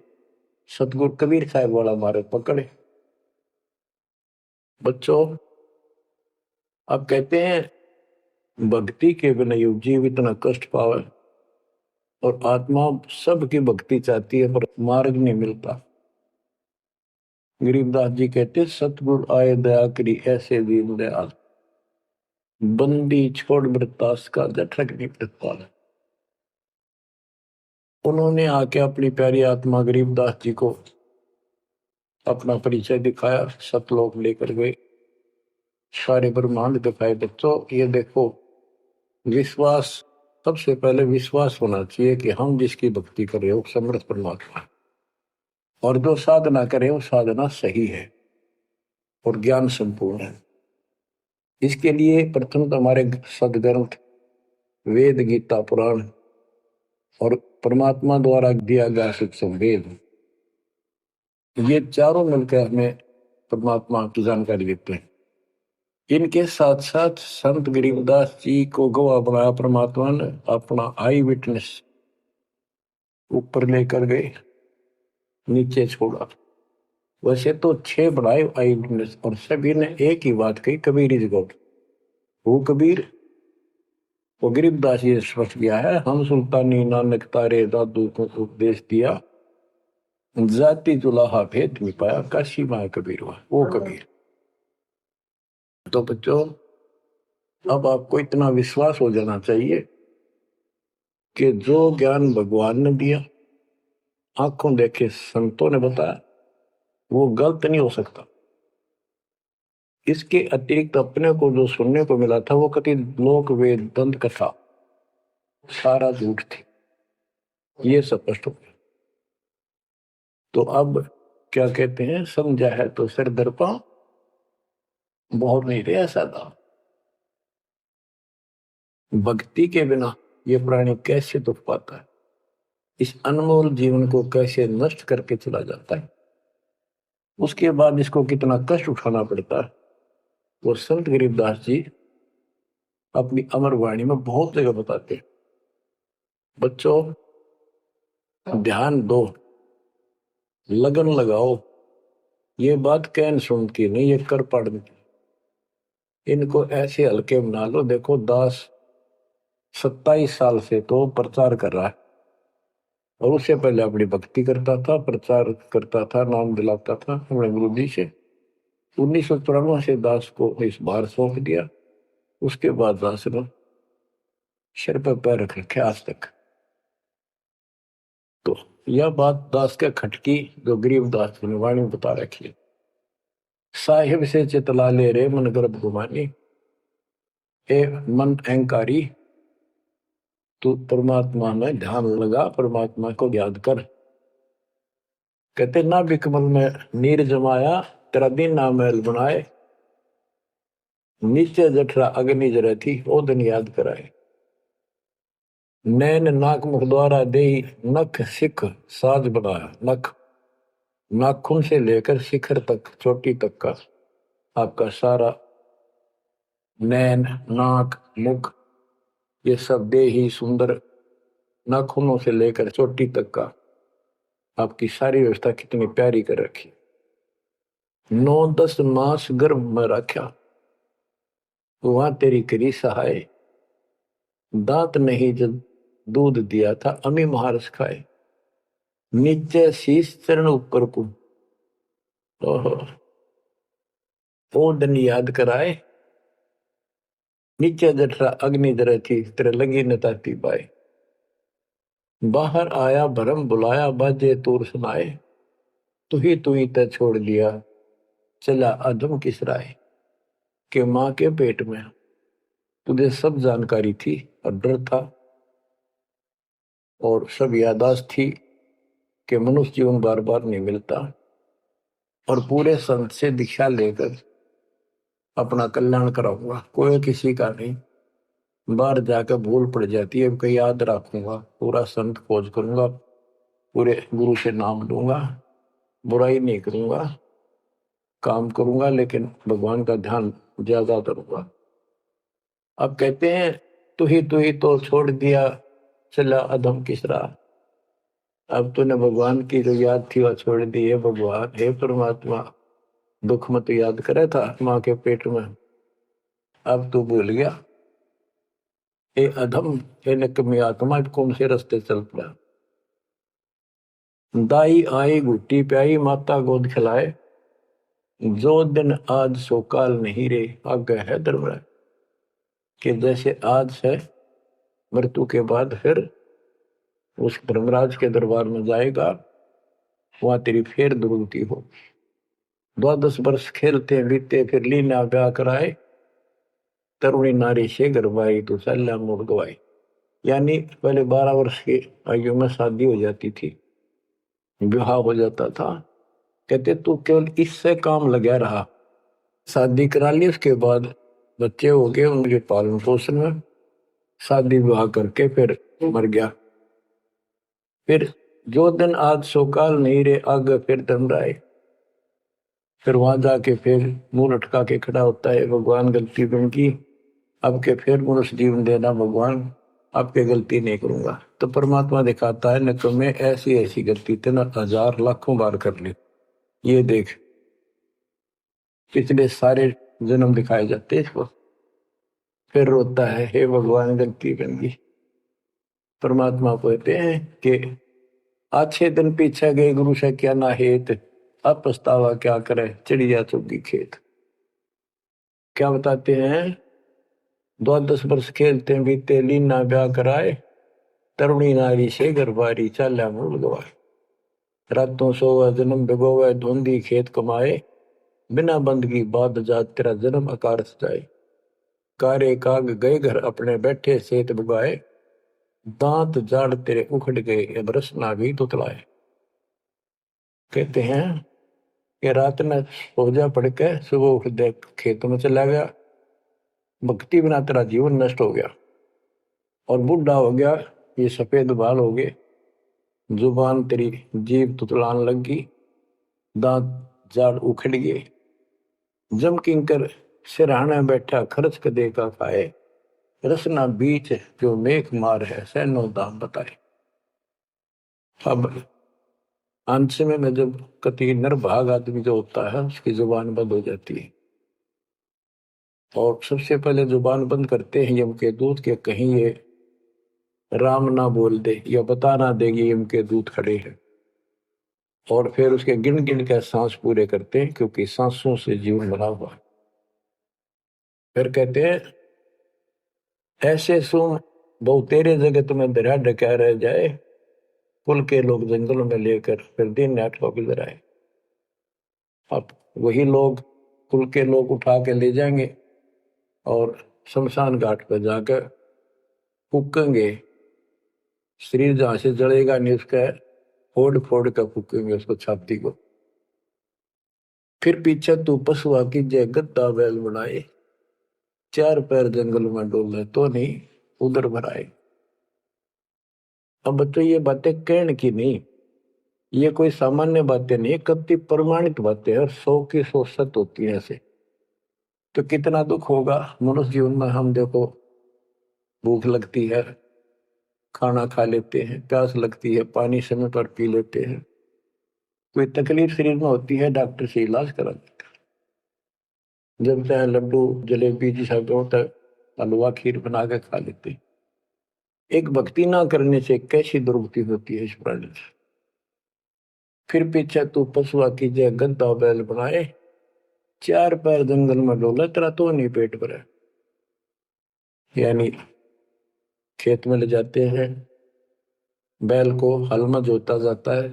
सतगुरु कबीर साहब वाला मार्ग पकड़े। बच्चों, अब कहते हैं भक्ति के बिना युग जीव इतना कष्ट पावे, और आत्मा सबकी भक्ति चाहती है पर मार्ग नहीं मिलता। गरीबदास जी कहते सतगुरु आए दया करी, ऐसे दीन दयाल, बंदी छोड़ वृतास का जठरक नहीं पाला। उन्होंने आके अपनी प्यारी आत्मा गरीबदास जी को अपना परिचय दिखाया, सतलोक लेकर गए, सारे ब्रह्मांड दिखाए। बच्चों ये देखो, विश्वास, सबसे पहले विश्वास होना चाहिए कि हम जिसकी भक्ति कर रहे हो समर्थ परमात्मा, और जो साधना करे वो साधना सही है और ज्ञान संपूर्ण है। इसके लिए प्रथम तो हमारे सदग्रंथ वेद, गीता, पुराण और परमात्मा द्वारा दिया गया शिव संवेद, ये चारों मिलकर हमें परमात्मा की जानकारी देते हैं। इनके साथ साथ संत गरीबदास जी को गवाह बनाया परमात्मा ने, अपना आई विटनेस ऊपर लेकर गए, नीचे छोड़ा। वैसे तो 6 बनाए आई विटनेस, और सभी ने एक ही बात कही, कबीर इज गॉड। वो कबीर, वो गरीबदास जी ने स्पष्ट किया है, हम सुल्तानी नानक तारे दादू को उपदेश दिया, जाति जुलाहा भेद मिटाया, काशी माँ कबीर हुआ, वो कबीर। तो बच्चों, अब आपको इतना विश्वास हो जाना चाहिए कि जो ज्ञान भगवान ने दिया, आंखों देखे संतों ने बताया, वो गलत नहीं हो सकता। इसके अतिरिक्त अपने को जो सुनने को मिला था, वो कति लोक वेद दंत कथा सारा झूठ थी, ये स्पष्ट हो गया। तो अब क्या कहते हैं, समझा है तो सिर दर्पा, बहुत नहीं रे ऐसा था। भक्ति के बिना ये प्राणी कैसे दुख पाता है, इस अनमोल जीवन को कैसे नष्ट करके चला जाता है, उसके बाद इसको कितना कष्ट उठाना पड़ता है, वो संत गरीबदास जी अपनी अमर वाणी में बहुत जगह बताते हैं। बच्चों, ध्यान दो, लगन लगाओ, ये बात कैन सुनती नहीं, ये कर पड़ती। इनको ऐसे हल्के बना लो। देखो, दास 27 साल से तो प्रचार कर रहा है, और उससे पहले अपनी भक्ति करता था, प्रचार करता था, नाम दिलाता था अपने गुरु जी से। 1994 से दास को इस बार सौंप दिया, उसके बाद दास ने सिर पर पैर रख रखे आज तक। तो यह बात दास के खटकी जो गरीबदास ने वाणी बता रखी है, साहिब से चितला ले रे मन गर्भ गुमानी, ए मन अहंकारी, तू परमात्मा में ध्यान लगा, परमात्मा को याद कर। कहते ना बिकमल में नीर जमाया, तेरा दिन ना महल बनाए, नीचे जठरा अग्नि जरे थी, ओ दिन याद कराए। नैन नाक मुख द्वारा दे, नख सिख साज बनाया, नख नाखून से लेकर शिखर तक, चोटी तक का आपका सारा नैन, नाक, मुख, ये सब दे ही सुंदर, नाखूनों से लेकर चोटी तक का आपकी सारी व्यवस्था कितनी प्यारी कर रखी। 9-10 मास गर्भ में रखा, वहां तेरी करी सहाय, दांत नहीं जब दूध दिया था, अमी महारस खाए, नीचे शीश चरण ऊपर को, ओहो, ओ दिन याद कराए, नीचे जठरा अग्नि जरे थी, तेरे लगी न ताती पाए, बाहर आया भरम बुलाया, बाजे तूर सुनाए, तू ही तय छोड़ दिया, चला अधम किस राय। के माँ के पेट में तुझे सब जानकारी थी, और डर था, और सब यादाश्त थी कि मनुष्य जीवन बार बार नहीं मिलता, और पूरे संत से दीक्षा लेकर अपना कल्याण कराऊंगा, कोई किसी का नहीं। बाहर जाकर भूल पड़ जाती है, कहीं याद रखूंगा, पूरा संत खोज करूंगा, पूरे गुरु से नाम लूंगा, बुराई नहीं करूंगा, काम करूंगा, लेकिन भगवान का ध्यान ज्यादा करूंगा। अब कहते हैं, तू ही तो छोड़ दिया, चला अधम किस राह। अब तूने भगवान की जो याद थी वह छोड़ दी है। भगवान, हे परमात्मा, दुख मत याद करे था माँ के पेट में, अब तू भूल गया। ए अधम, हे निकम्मी आत्मा, कौन से रास्ते चल पड़ा। दाई आई घुट्टी प्याई, माता गोद खिलाए, जो दिन आज सो काल नहीं रे, आगे है दरबार। कि जैसे आज है, मृत्यु के बाद फिर उस धर्मराज के दरबार में जाएगा, वहां तेरी फिर दुर्गति हो। 12 वर्ष खेलते बीते, फिर लीना ब्याह कराए, तरुणी नारी से गरबाई, तो सल्ला मोड़ गवाई। यानी पहले 12 वर्ष की आयु में शादी हो जाती थी, विवाह हो जाता था। कहते तू केवल इससे काम लगा रहा, शादी करा ली, उसके बाद बच्चे हो गए, उनके पालन पोषण में शादी विवाह करके फिर मर गया। फिर जो दिन आज सौकाल नहीं रहे, आगे फिर दिन रहे। फिर वहां जाके फिर मुंह लटका के खड़ा होता है, भगवान गलती बन की, अब के फिर मनुष्य जीवन देना भगवान, आपके गलती नहीं करूंगा। तो परमात्मा दिखाता है न तुम्हें ऐसी ऐसी गलती तेना 1000 लाखों बार कर ली, ये देख। पिछले सारे जन्म दिखाए जाते इसको। फिर रोता है, हे भगवान गलती बन गई। परमात्मा कहते हैं कि अच्छे दिन पीछे गए गुरु से क्या ना हेत, अब पछतावा क्या करे चिड़िया चुगी खेत। क्या बताते हैं, 10 वर्ष खेलते बीते लीना ब्याह कराए, तरुणी नारी से गरबारी चाल्या मूल गवाए। रातों सोवा जन्म भिगोवे धुंधी खेत कमाए, बिना बंदगी बाद जात तेरा जन्म आकार सजाए। कारे काग गए घर अपने बैठे सेत बुगाए, दांत जाड़ तेरे उखड़ गए अब रसना भी तुतलाए। कहते हैं कि रात में सोजा पड़ के सुबह उठ दे खेतों में चला गया, भक्ति बिना तेरा जीवन नष्ट हो गया। और बूढ़ा हो गया, ये सफेद बाल हो गए, जुबान तेरी जीभ तुतलान लगी, दांत जाड़ उखड़ गए। जम किंकर सिरहाने बैठा खर्च कदे का खाए, रसना बीच जो मेघ मार है सैनो दाम बताए। अब अंत में जब कति निर्भाग आदमी जो होता है उसकी जुबान बंद हो जाती है, और सबसे पहले जुबान बंद करते हैं यम के दूत के, कहीं ये राम ना बोल दे या बता ना देगी यम के दूत खड़े हैं। और फिर उसके गिन गिन के सांस पूरे करते हैं, क्योंकि सांसों से जीवन बना हुआ है। फिर कहते हैं ऐसे सुन बहु तेरे जगत में दरिया डका रह जाए, कुल के लोग जंगलों में लेकर फिर दिन रात को गुजर आए। अब वही लोग कुल के लोग उठा के ले जाएंगे और शमशान घाट पर जाकर फूकेंगे। शरीर जहां से जलेगा नहीं उसका फोड़ फोड़ कर फूकेंगे उसको, छाती को। फिर पीछे तू पशुआ की जय गद्दा बैल बनाए, 4 पैर जंगल में डोले तो नहीं उधर भराए। अब बच्चों ये बातें कहने की नहीं, ये कोई सामान्य बातें नहीं, कति प्रमाणित बातें हैं, 100 की 100 सत्य होती है ऐसे। तो कितना दुख होगा मनुष्य जीवन में। हम देखो भूख लगती है खाना खा लेते हैं, प्यास लगती है पानी समय पर पी लेते हैं, कोई तकलीफ शरीर में होती है डॉक्टर से इलाज करा लेते हैं, जब चाहे लड्डू जलेबी जी सब होता है हलवा खीर बना के खा लेते हैं। एक भक्ति ना करने से कैसी दुर्गति होती है इस प्राणी से। फिर पीछे तू पशुआ की जय गद्दा बैल बनाए, 4 पैर जंगल में डोला तेरा तो नहीं पेट भरा। यानी खेत में ले जाते हैं, बैल को हल में जोता जाता है,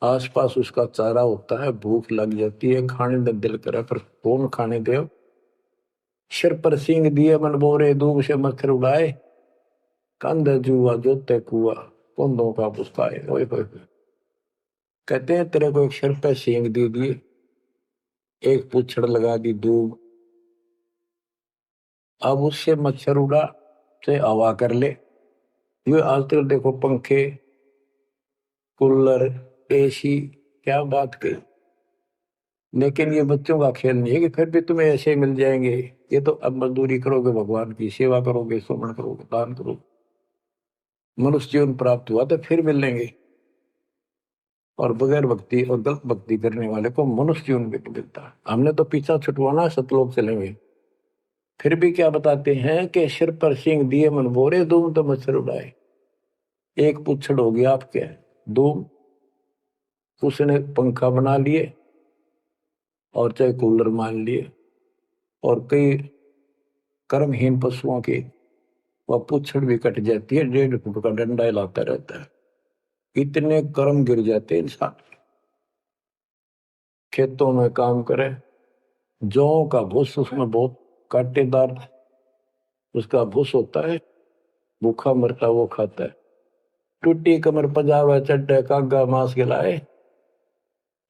आसपास उसका चारा होता है, भूख लग जाती है, खाने का दिल करे पर कौन खाने दे। सिर पर सींग दिए मन बोरे दूब से मच्छर उड़ाए, कंध जुआ जोते कुआ कुंदों का पुस्ताए। ओए होए होए। कहते हैं तेरे को एक सिर पे सींग दे दिए, एक पूछड़ लगा दी दूब, अब उससे मच्छर उड़ा से हवा कर ले। ये आज तक देखो पंखे कूलर एसी क्या बात कही, लेकिन ये बच्चों का खेल नहीं है कि फिर भी तुम्हें ऐसे मिल जाएंगे। ये तो अब मजदूरी करोगे, भगवान की सेवा करोगे, सुमन करोगे, दान करोगे, मनुष्य जीवन प्राप्त हुआ तो फिर मिलेंगे। और बगैर भक्ति और गलत भक्ति करने वाले को मनुष्य जीवन भी नहीं मिलता। हमने तो पीछा छुटवाना, सतलोक चलेंगे। फिर भी क्या बताते हैं कि सिर पर सिंह दिए मन बोरे धूम तो मच्छर उड़ाए। एक पुच्छड़ हो गया आपके धूम, उसने पंखा बना लिए और चाहे कूलर मान लिए, और कई कर्महीन पशुओं की वह पुच्छड़ भी कट जाती है, 1.5 फुट का डंडा हिलाता रहता है। इतने कर्म गिर जाते इंसान। खेतों में काम करे, जौ का भूस उसमें बहुत कांटेदार उसका भूस होता है, भूखा मरता वो खाता है। टूटी कमर पजावा चड्डे कागा मांस गिलाए,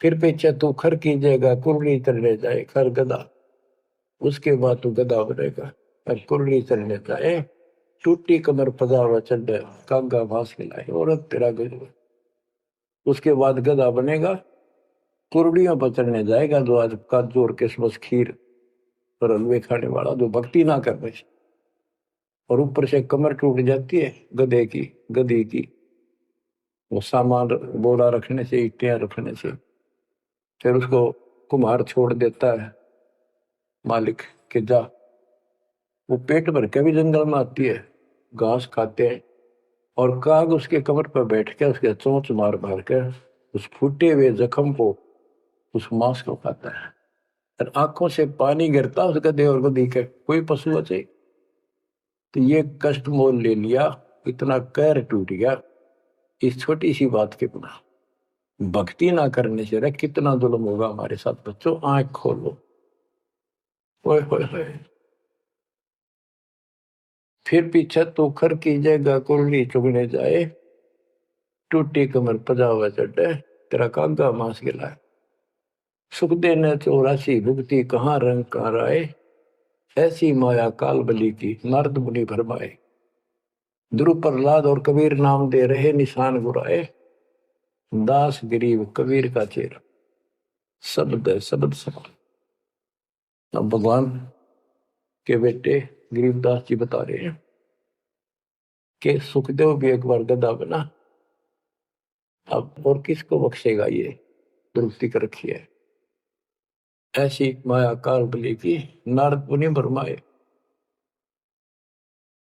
फिर पीछे तू खर कीजिएगा कुरली चढ़ने जाए खर गदा। उसके बाद तू गधा बनेगा। और कुर्ली चलने जाए, टूटी कमर पजावा चल कागा भास खिलाए, और तेरा गजब। उसके बाद गधा बनेगा, कुर्डियों पर चलने जाएगा, जो आज काजू और किशमिश खीर और हलवे खाने वाला, जो भक्ति ना कर रहे, और ऊपर से कमर टूट जाती है गधे की, गधी की, वो सामान बोरा रखने से, ईटियां रखने से। फिर उसको कुम्हार छोड़ देता है मालिक के जा। वो पेट भर के भी जंगल में आती है, घास खाते हैं, और काग उसके कमर पर बैठ के उसके चोंच मार मार के उस फूटे हुए जख्म को, उस मांस को खाता है। और आंखों से पानी गिरता उस गधे और गधी के, कोई पशु बचे। तो ये कष्ट मोल ले लिया, इतना कहर टूट गया इस छोटी सी बात के बिना। भक्ति ना करने से कितना जुल्म होगा हमारे साथ। बच्चों आंख खोलो। ओए होए होए। फिर पीछे तो खर की जगह कुरली चुगने जाए, टूटी कमर पजावा चढ़े, तेरा कागा मांस गिलाए। सुख देने 84 भुगती, कहाँ रंग कहाँ राय, ऐसी माया काल बली की, नारद मुनि भरमाए। ध्रुव प्रहलाद और कबीर नाम दे रहे, निशान गुराए, दास गरीब कबीर का चेहरा, शब्द है शब्द समान। अब भगवान के बेटे गरीबदास जी बता रहे हैं कि सुखदेव भी एक बार गधा बना, अब और किसको बख्शेगा, ये दुरुक्ति कर रखी है। ऐसी माया काल बली की, नारद मुनि भरमाए।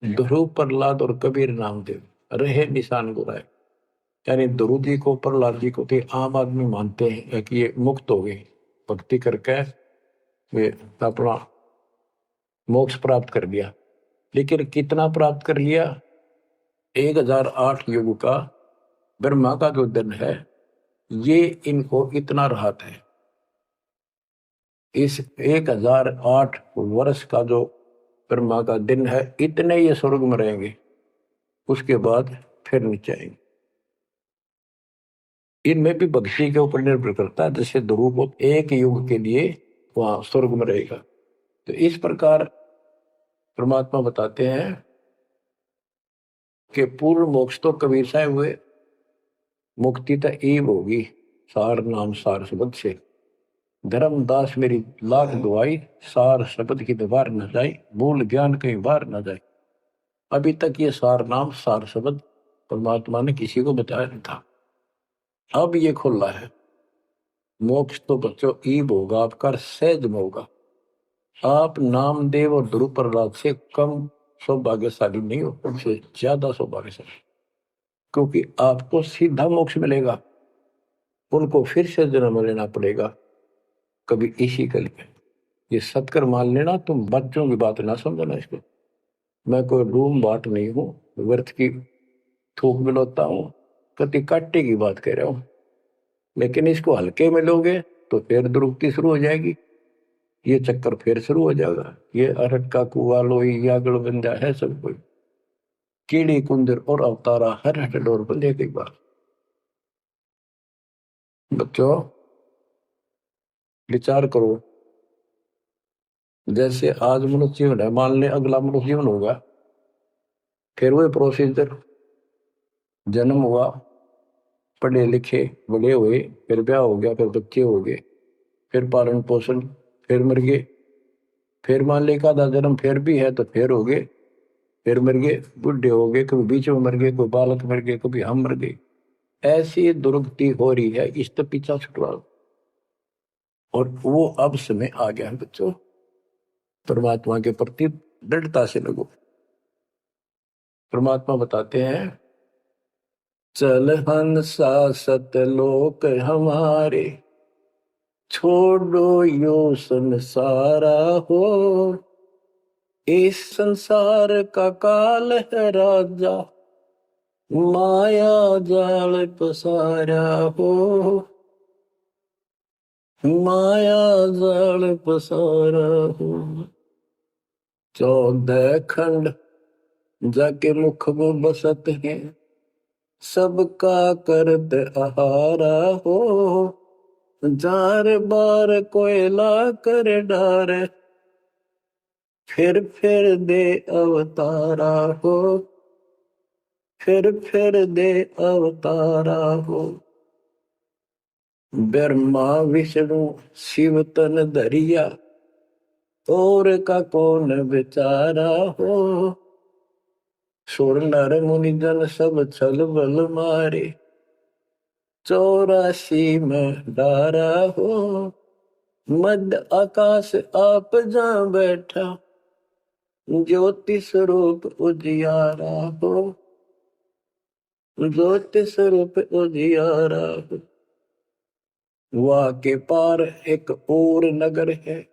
ध्रुव प्रहलाद और कबीर नामदेव रहे निशान गुराए। यानी ध्रुव जी को, प्रहलाद जी को तो आम आदमी मानते हैं कि ये मुक्त हो गए, भक्ति करके वे अपना मोक्ष प्राप्त कर लिया। लेकिन कितना प्राप्त कर लिया? 1008 युग का ब्रह्मा का जो दिन है, ये इनको इतना राहत है। इस 1008 वर्ष का जो ब्रह्मा का दिन है, इतने ये स्वर्ग में रहेंगे, उसके बाद फिर नीचे आएंगे। इनमें भी भक्ति के ऊपर निर्भर करता है। जैसे ध्रुव को एक युग के लिए वहां स्वर्ग में रहेगा, तो इस प्रकार परमात्मा बताते हैं कि पूर्ण मोक्ष तो कबीर साहब हुए, मुक्ति तो ईब होगी सार नाम सार शब्द से। धर्मदास मेरी लाख दुआई, सार शब्द की दीवार न जाए, भूल ज्ञान कहीं बार न जाए। अभी तक ये सार नाम सार शब्द परमात्मा ने किसी को बताया नहीं था, अब ये खुला है। मोक्ष तो बच्चों ईब होगा आपका, सहज में होगा। आप नामदेव और ध्रुव प्रहलाद से कम सौभाग्यशाली नहीं हो, उनसे ज्यादा सौभाग्यशाली, क्योंकि आपको सीधा मोक्ष मिलेगा, उनको फिर से जन्म लेना पड़ेगा कभी इसी कल में। ये सत्कर मान लेना, तुम बच्चों की बात ना समझना इसको। मैं कोई रूम बाट नहीं हूं, व्यर्थ की थूक मिलोता हूं, कति काटे की बात कह रहा हूं। लेकिन इसको हल्के में लोगे तो फिर दुरुक्ति शुरू हो जाएगी, ये चक्कर फिर शुरू हो जाएगा। ये अरट का कुआ लोई यागड़ बंदा है सब कोई, कीड़ी कुंदर और अवतारा हर हट डोर बंदे की बात। बच्चों विचार करो, जैसे आज मनुष्य जीवन है, मान ले अगला मनुष्य जीवन होगा, फिर वही प्रोसीजर, जन्म हुआ, पढ़े लिखे बड़े हुए, फिर ब्याह हो गया, फिर बच्चे हो गए, फिर पालन पोषण, फिर मर गए, फिर मान ले का जन्म फिर भी है तो फिर हो गए, फिर मर गए, बुढ़े हो गए, कभी बीच में मर गए, कोई बालक मर गए, कभी हम मर गए। ऐसी दुर्गति हो रही है, इस तो पीछा छुटवाओ। और वो अब समय आ गया है बच्चों, परमात्मा के प्रति दृढ़ता से लगो। परमात्मा बताते हैं, चल हंसा सतलोक हमारे, छोड़ो यो संसारा हो, इस संसार का काल है राजा, माया जाल पसारा हो, माया जाल पसारा हो। 14 खंड जाके मुख वो बसत है, सबका करत आहारा हो, जार बार कोयला कर डारे, फिर दे अवतारा हो, फिर दे अवतारा हो। ब्रह्मा विष्णु शिव तन धरिया, और का कौन बेचारा हो। सुर नर मुनि जन सब छल बल मारे, 84 में डारा हो। मध्य आकाश आप जा बैठा, ज्योति स्वरूप उजियारा हो, ज्योति स्वरूप उजियारा हो। वहाँ के पार एक और नगर है,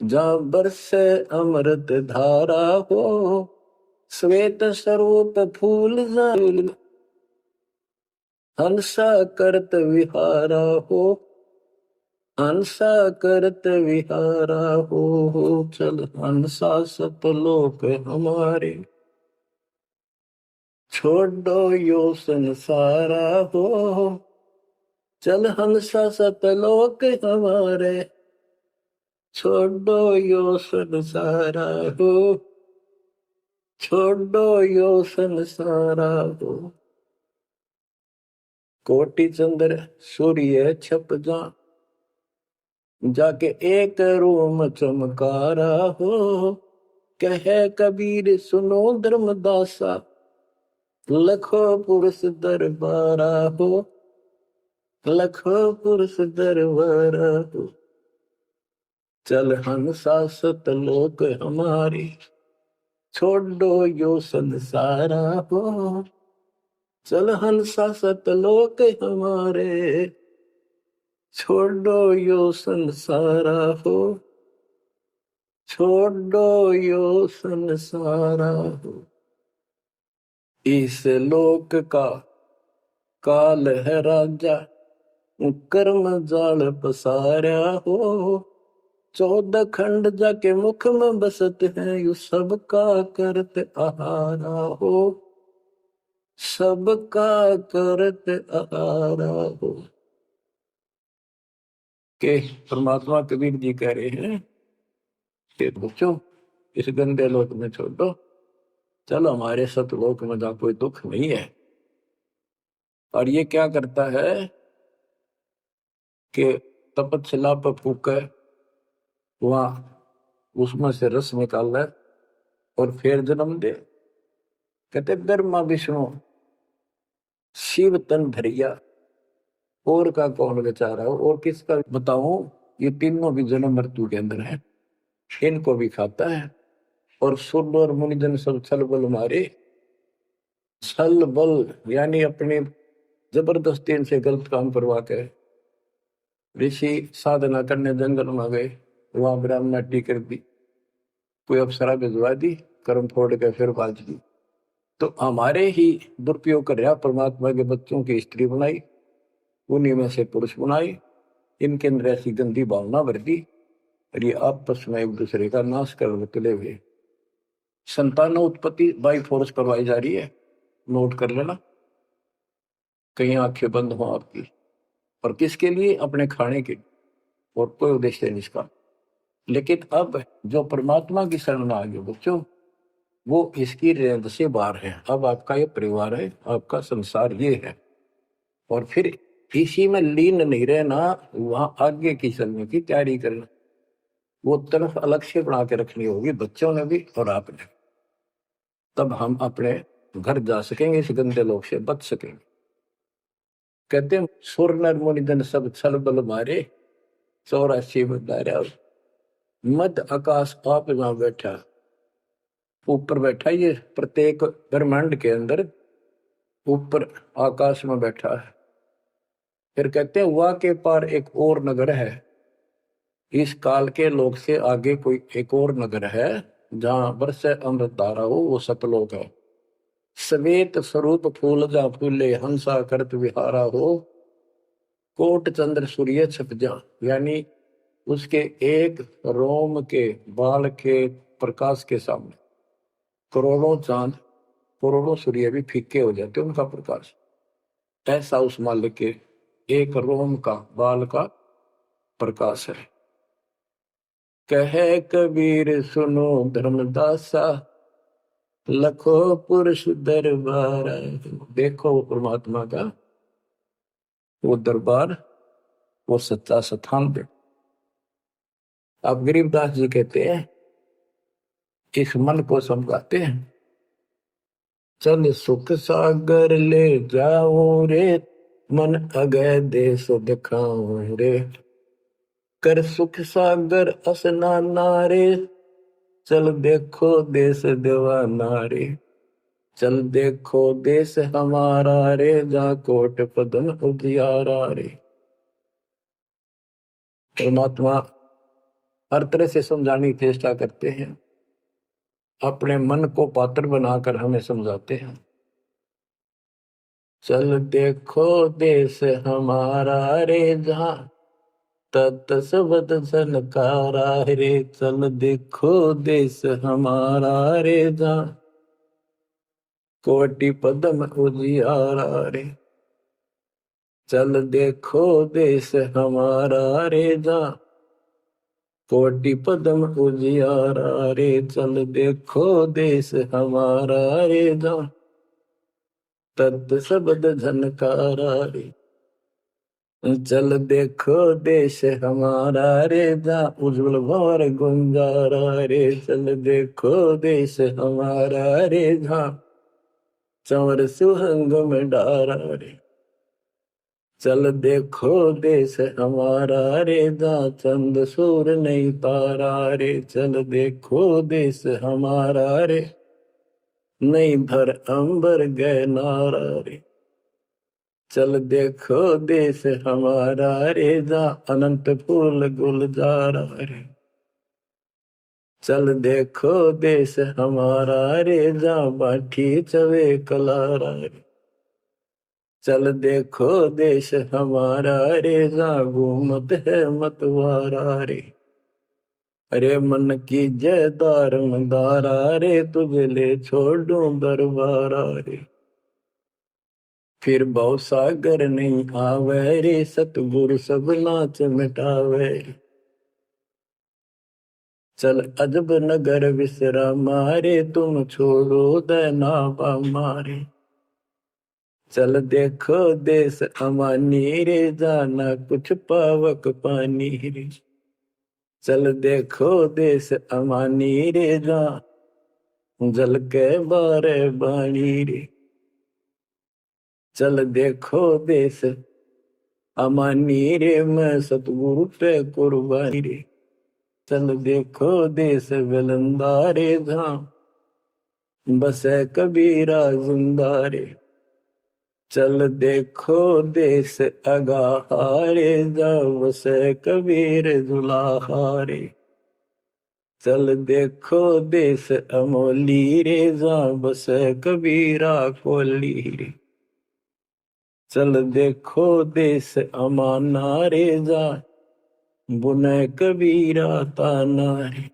जहाँ बरसे अमृत धारा हो। श्वेत स्वरूप फूल जाल, हंसा करत विहारा हो, हंसा करत विहारा हो। चल हंसा सतलोक हमारे, छोड़ो यो संसारा हो। चल हंसा सतलोक हमारे, छोड़ो यो संसारा हो, छोड़ो यो संसारा हो। कोटि चंद्र सूर्य छप जा, जाके एक रूम चमकारा हो। कहे कबीर सुनो धर्मदासा, लखो पुरुष दरबारा हो, लखो पुरुष दरबारा हो। चल हंसा सतलोक हमारी, छोड़ो यो संसारा हो। चल हंसा सतलोक हमारे, छोड़ो यो संसारा हो, छोड़ो यो संसारा हो। इस लोक का काल है राजा, कर्म जाल पसारा हो। 14 खंड जाके मुख में बसत है, यू सबका करत आहारा हो, सबका करत आहारा हो। के परमात्मा कबीर जी कह रहे हैं कि बच्चों इस गंदे लोक में छोड़ दो, चलो हमारे सतलोक में जहाँ कोई दुख नहीं है। और ये क्या करता है कि तपतशिला पर फूके, वहां उसमें से रस निकाल है और फिर जन्म दे। कहते ब्रह्मा विष्णु शिव तन धरिया, और का कौन बेचारा हो। और किसका बताऊं, ये तीनों भी जन्म मृत्यु के अंदर है, इनको भी खाता है। और सुर और मुनिजन सब छल बल मारे, छल बल यानी अपने जबरदस्ती इनसे गलत काम करवा के ऋषि साधना करने जंगल में गए, वहां ब्राह्मणाटी कर दी, कोई अप्सरा भिजवा दी, कर्म फोड़ के फिर बाज दी। तो हमारे ही दुरुपयोग कर रहा, परमात्मा के बच्चों की स्त्री बनाई, उन्हीं में से पुरुष बनाई, इनके अंदर ऐसी गंदी भावना भर दी, और ये आपस में एक दूसरे का नाश कर तुले हुए। संतान उत्पत्ति बाई फोर्स करवाई जा रही है, नोट कर लेना, कहीं आंखें बंद हो आपकी। और किसके लिए? अपने खाने के, और कोई उद्देश्य नहीं इसका। लेकिन अब जो परमात्मा की शरण में आ गए बच्चों, वो इसकी रेंज से बाहर है। अब आपका ये परिवार है, आपका संसार ये है, और फिर इसी में लीन नहीं रहना, वहां आगे की चलने की तैयारी करना। वो तरफ अलग से बना के रखनी होगी बच्चों ने भी और आपने, तब हम अपने घर जा सकेंगे, इस गंदे लोग से बच सकेंगे। कहते हैं सुर नर मुनि जन सब छल बल मारे, 84 बदारा। मध्य आकाश आप जहां बैठा, ऊपर बैठा, ये प्रत्येक ब्रह्मांड के अंदर ऊपर आकाश में बैठा है। फिर कहते हैं वहां के पार एक और नगर है, इस काल के लोक से आगे कोई एक और नगर है, जहां बरसे अमृत धारा हो, वो सतलोक है। श्वेत स्वरूप फूल जा फूले, हंसा करत विहारा हो। कोट चंद्र सूर्य छप जा, यानी उसके एक रोम के बाल के प्रकाश के सामने करोड़ों चांद, करोड़ों सूर्य भी फीके हो जाते उनका प्रकाश। ऐसा उस मालिक के एक रोम का बाल का प्रकाश है। कहे कबीर सुनो धर्मदासा, लखो पुरुष दरबार। देखो वो परमात्मा का वो दरबार, वो सच्चा स्थान देखो। अब गरीबदास जी कहते हैं, इस मन को समझाते हैं, चल सुख सागर ले जाओ रे, मन अगय देश दिखाओ रे। कर सुख सागर असनाना रे, चल देखो देश दीवाना रे। चल देखो देश हमारा रे, जा कोट पदम उजियारा रे। परमात्मा हर तरह से समझाने की चेष्टा करते हैं, अपने मन को पात्र बनाकर हमें समझाते हैं। चल देखो देश हमारा रे, जहां तत सबद सनकारा रे। चल देखो देश हमारा रे, जहां कोटि पदम उजियारा रे। चल देखो देश हमारा रे, जहां कोटि पदम उजियारा रे। चल देखो देश हमारा रे, जहां तत सबद झनकारा रे। चल देखो देश हमारा रे, जहां उज्जवल भंवर गुंजारा रे। चल देखो देश हमारा रे, जहां चंवर सुहंग में डारा रे। चल देखो देश हमारा रे, जहां चंद सूर नहीं तारा रे। चल देखो देश हमारा रे, नहीं धर अंबर गए नारा रे। चल देखो देश हमारा रे, जहां अनंत फूल गुलजारा रे। चल देखो देश हमारा रे, जहां बाठी चवे कलारा रे। चल देखो देश हमारा रे, जहां घूमत है मतवारा रे। अरे मन की जय दारमदारा रे, तुझे ले छोड़ू दरबारा रे। फिर भव सागर नहीं आवे रे, सतगुरु सब नाच मिटावे। चल अजब नगर विश्रामा रे, तुम छोड़ो देना मारे। चल देखो देश अमानी रे, जाना कुछ पावक पानी रे। चल देखो देश अमानी रे, जा जल के बारे बाणी रे। चल देखो देश अमानी रे, मैं सतगुरु पे कुर्बानी रे। चल देखो देश विलंदा रे, जहां बसे कबीरा जिंदा रे। चल देखो देश अगाहारे, जहां बसे कबीर दुलाहारे। चल देखो देश अमोली रे, जहां बसे कबीरा कोली रे। चल देखो देश अमाना रे, जहां बुने कबीरा ताना रे।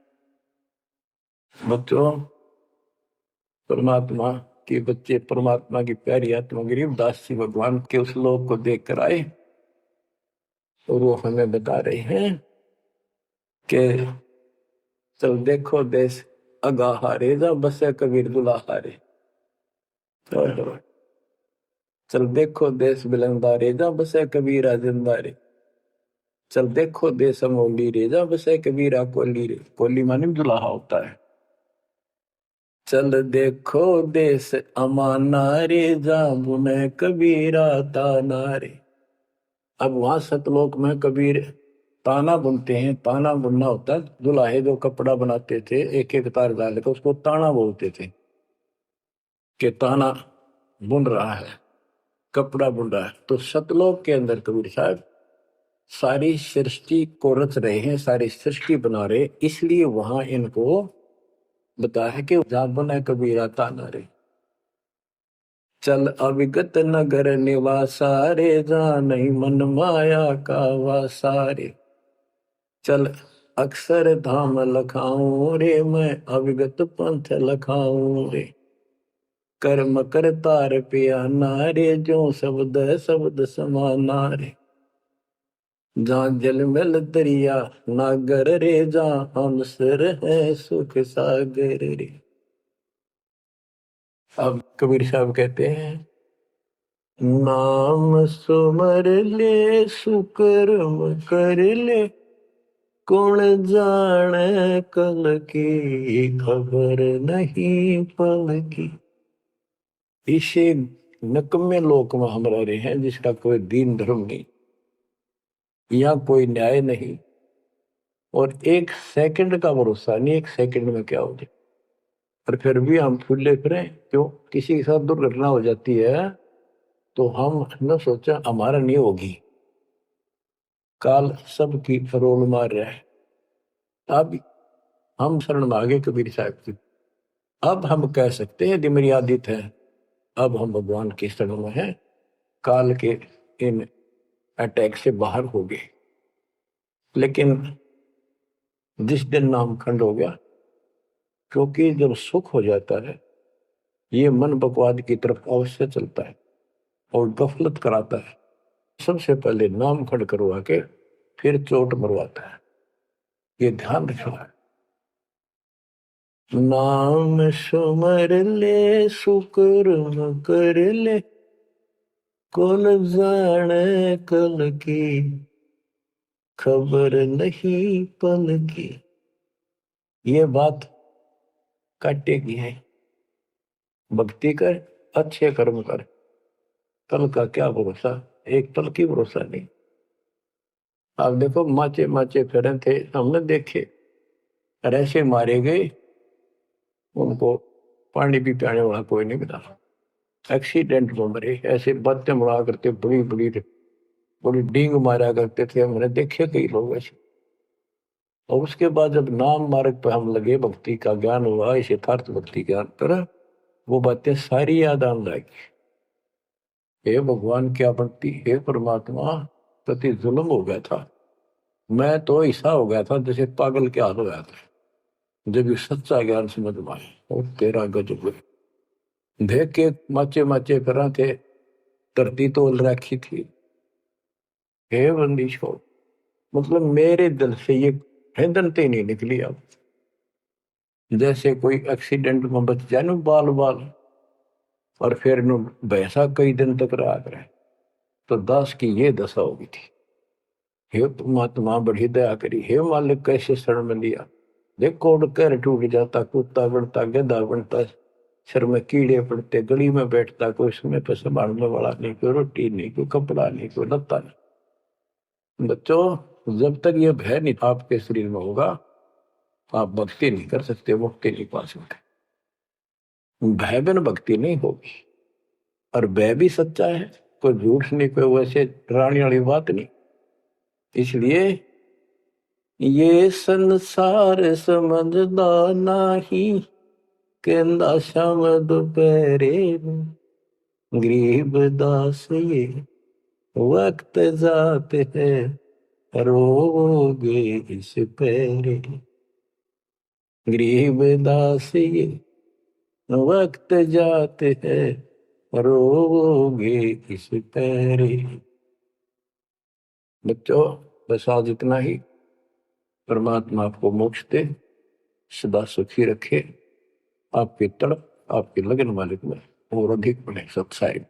बच्चों, परमात्मा के बच्चे परमात्मा की प्यारी आत्मा गरीबदास जी भगवान के उस लोक को देख कर आए, और वो हमें बता रहे हैं कि चल देखो देश अगाहारे, जहां बसे कबीर दुलाहारे। चल देखो देश बिलंदारे, जहां बसे कबीरा जिंदारे। चल देखो देश अमोली रे, जहां बसे कबीरा कोली रे। कोली माने दुल्हा होता है। चल देखो देश अमाना रे, जहां बुने कबीरा ताना रे। अब वहां सतलोक में कबीर ताना बुनते हैं। ताना बुनना होता है, दुल्हे जो कपड़ा बनाते थे एक एक तार डाल कर, उसको ताना बोलते थे कि ताना बुन रहा है, कपड़ा बुन रहा है। तो सतलोक के अंदर कबीर साहब सारी सृष्टि को रच रहे हैं, सारी सृष्टि बना रहे, इसलिए वहां इनको बताया है कि जहां बुने कबीरा ताना रे। चल अविगत नगर निवासा रे, जहां नहीं मन माया का वासा रे। चल अक्षर धाम लखाऊं रे, मैं अविगत पंथ लखाऊं रे। कर्म करतार पिया नारे, जो शब्द शब्द समाना रे। जहाँ जल मिल दरिया नागर रे, जहाँ हम सर है सुख सागर रे। अब कबीर साहब कहते हैं, नाम सुमर ले सुकर्म कर ले, कौन जाने कल की खबर नहीं पल की। इसे नकम्मे लोक में हम रह रहे हैं जिसका कोई दीन धर्म नहीं, यहाँ कोई न्याय नहीं, और एक सेकंड का भरोसा नहीं, एक सेकंड में क्या हो जाए। और फिर भी हम फूले फिरे क्यों? किसी के साथ दुर्घटना हो जाती है तो हम न सोचा हमारा नहीं होगी, काल सबकी रोल मार रहा है। अब हम शरण मांगे कबीर साहब की, अब हम कह सकते हैं यदि मेरी आदित है, अब हम भगवान की शरण में हैं, काल के इन अटैक से बाहर हो गए। लेकिन जिस दिन नाम खंड हो गया, क्योंकि जब सुख हो जाता है ये मन बकवाद की तरफ अवश्य चलता है और गफलत कराता है। सबसे पहले नाम खंड करवा के फिर चोट मरवाता है, ये ध्यान रखना है। नाम सुमर ले सुकर्म कर ले, कौन जाने कल की खबर नहीं पल की। ये बात काटेगी है, भक्ति कर, अच्छे कर्म कर, कल का क्या भरोसा, एक पल की भरोसा नहीं। आप देखो माचे माचे फिरे थे, हमने देखे और ऐसे मारे गए, उनको पानी भी पियाने वाला कोई नहीं मिला, एक्सीडेंट में मरे। ऐसे बातें बड़ा करते, बड़ी बड़ी बड़ी डींग मारा करते थे, हमने देखे कई लोग ऐसे। और उसके बाद जब नाम मार्ग पर हम लगे, भक्ति का ज्ञान हुआ, इस यथार्थ भक्ति ज्ञान पर, वो बातें सारी याद आने लगी। हे भगवान क्या भक्ति, हे परमात्मा, प्रति जुल्म हो गया था, मैं तो ऐसा हो गया था जैसे पागल के हाल हो गया था। जब ये सच्चा ज्ञान समझ में आया, और तेरा गजब देख के माचे माचे फिरा थे, धरती तोल रखी थी। हे बंदीशो, मतलब मेरे दिल से ये हिंदनते नहीं निकली। अब जैसे कोई एक्सीडेंट में बच जाए ना बाल बाल, और फिर वैसा कई दिन तक रहा करे, तो दास की ये दशा होगी थी। हे परमात्मा बड़ी दया करी, हे मालिक कैसे शरण में लिया। देखो कर टूट जाता, कुत्ता बनता, गधा बनता, सिर में कीड़े पड़ते, गली में बैठता, कोई समय पर संभालने वाला नहीं, कोई रोटी नहीं, कोई कपड़ा नहीं, कोई लत्ता नहीं। बच्चों, जब तक ये भय नहीं आपके शरीर में होगा, आप भक्ति नहीं कर सकते, मुक्ति नहीं पा सकते। भय बिन भक्ति नहीं होगी। और भय भी सच्चा है, कोई झूठ नहीं, कोई वैसे डराने वाली बात नहीं। इसलिए ये संसार समझदा नहीं, कहंदा शाम दोपहरे, गरीब दास ये वक्त जाते है, रोगे इस पैरे। गरीब दास ये वक्त जाते है, रोगे इस पैरे। बच्चों, बस आज इतना ही। परमात्मा आपको मोक्ष दे, सदा सुखी रखे, आपकी तड़प आपकी लगन मालिक में और अधिक बने सत्साई।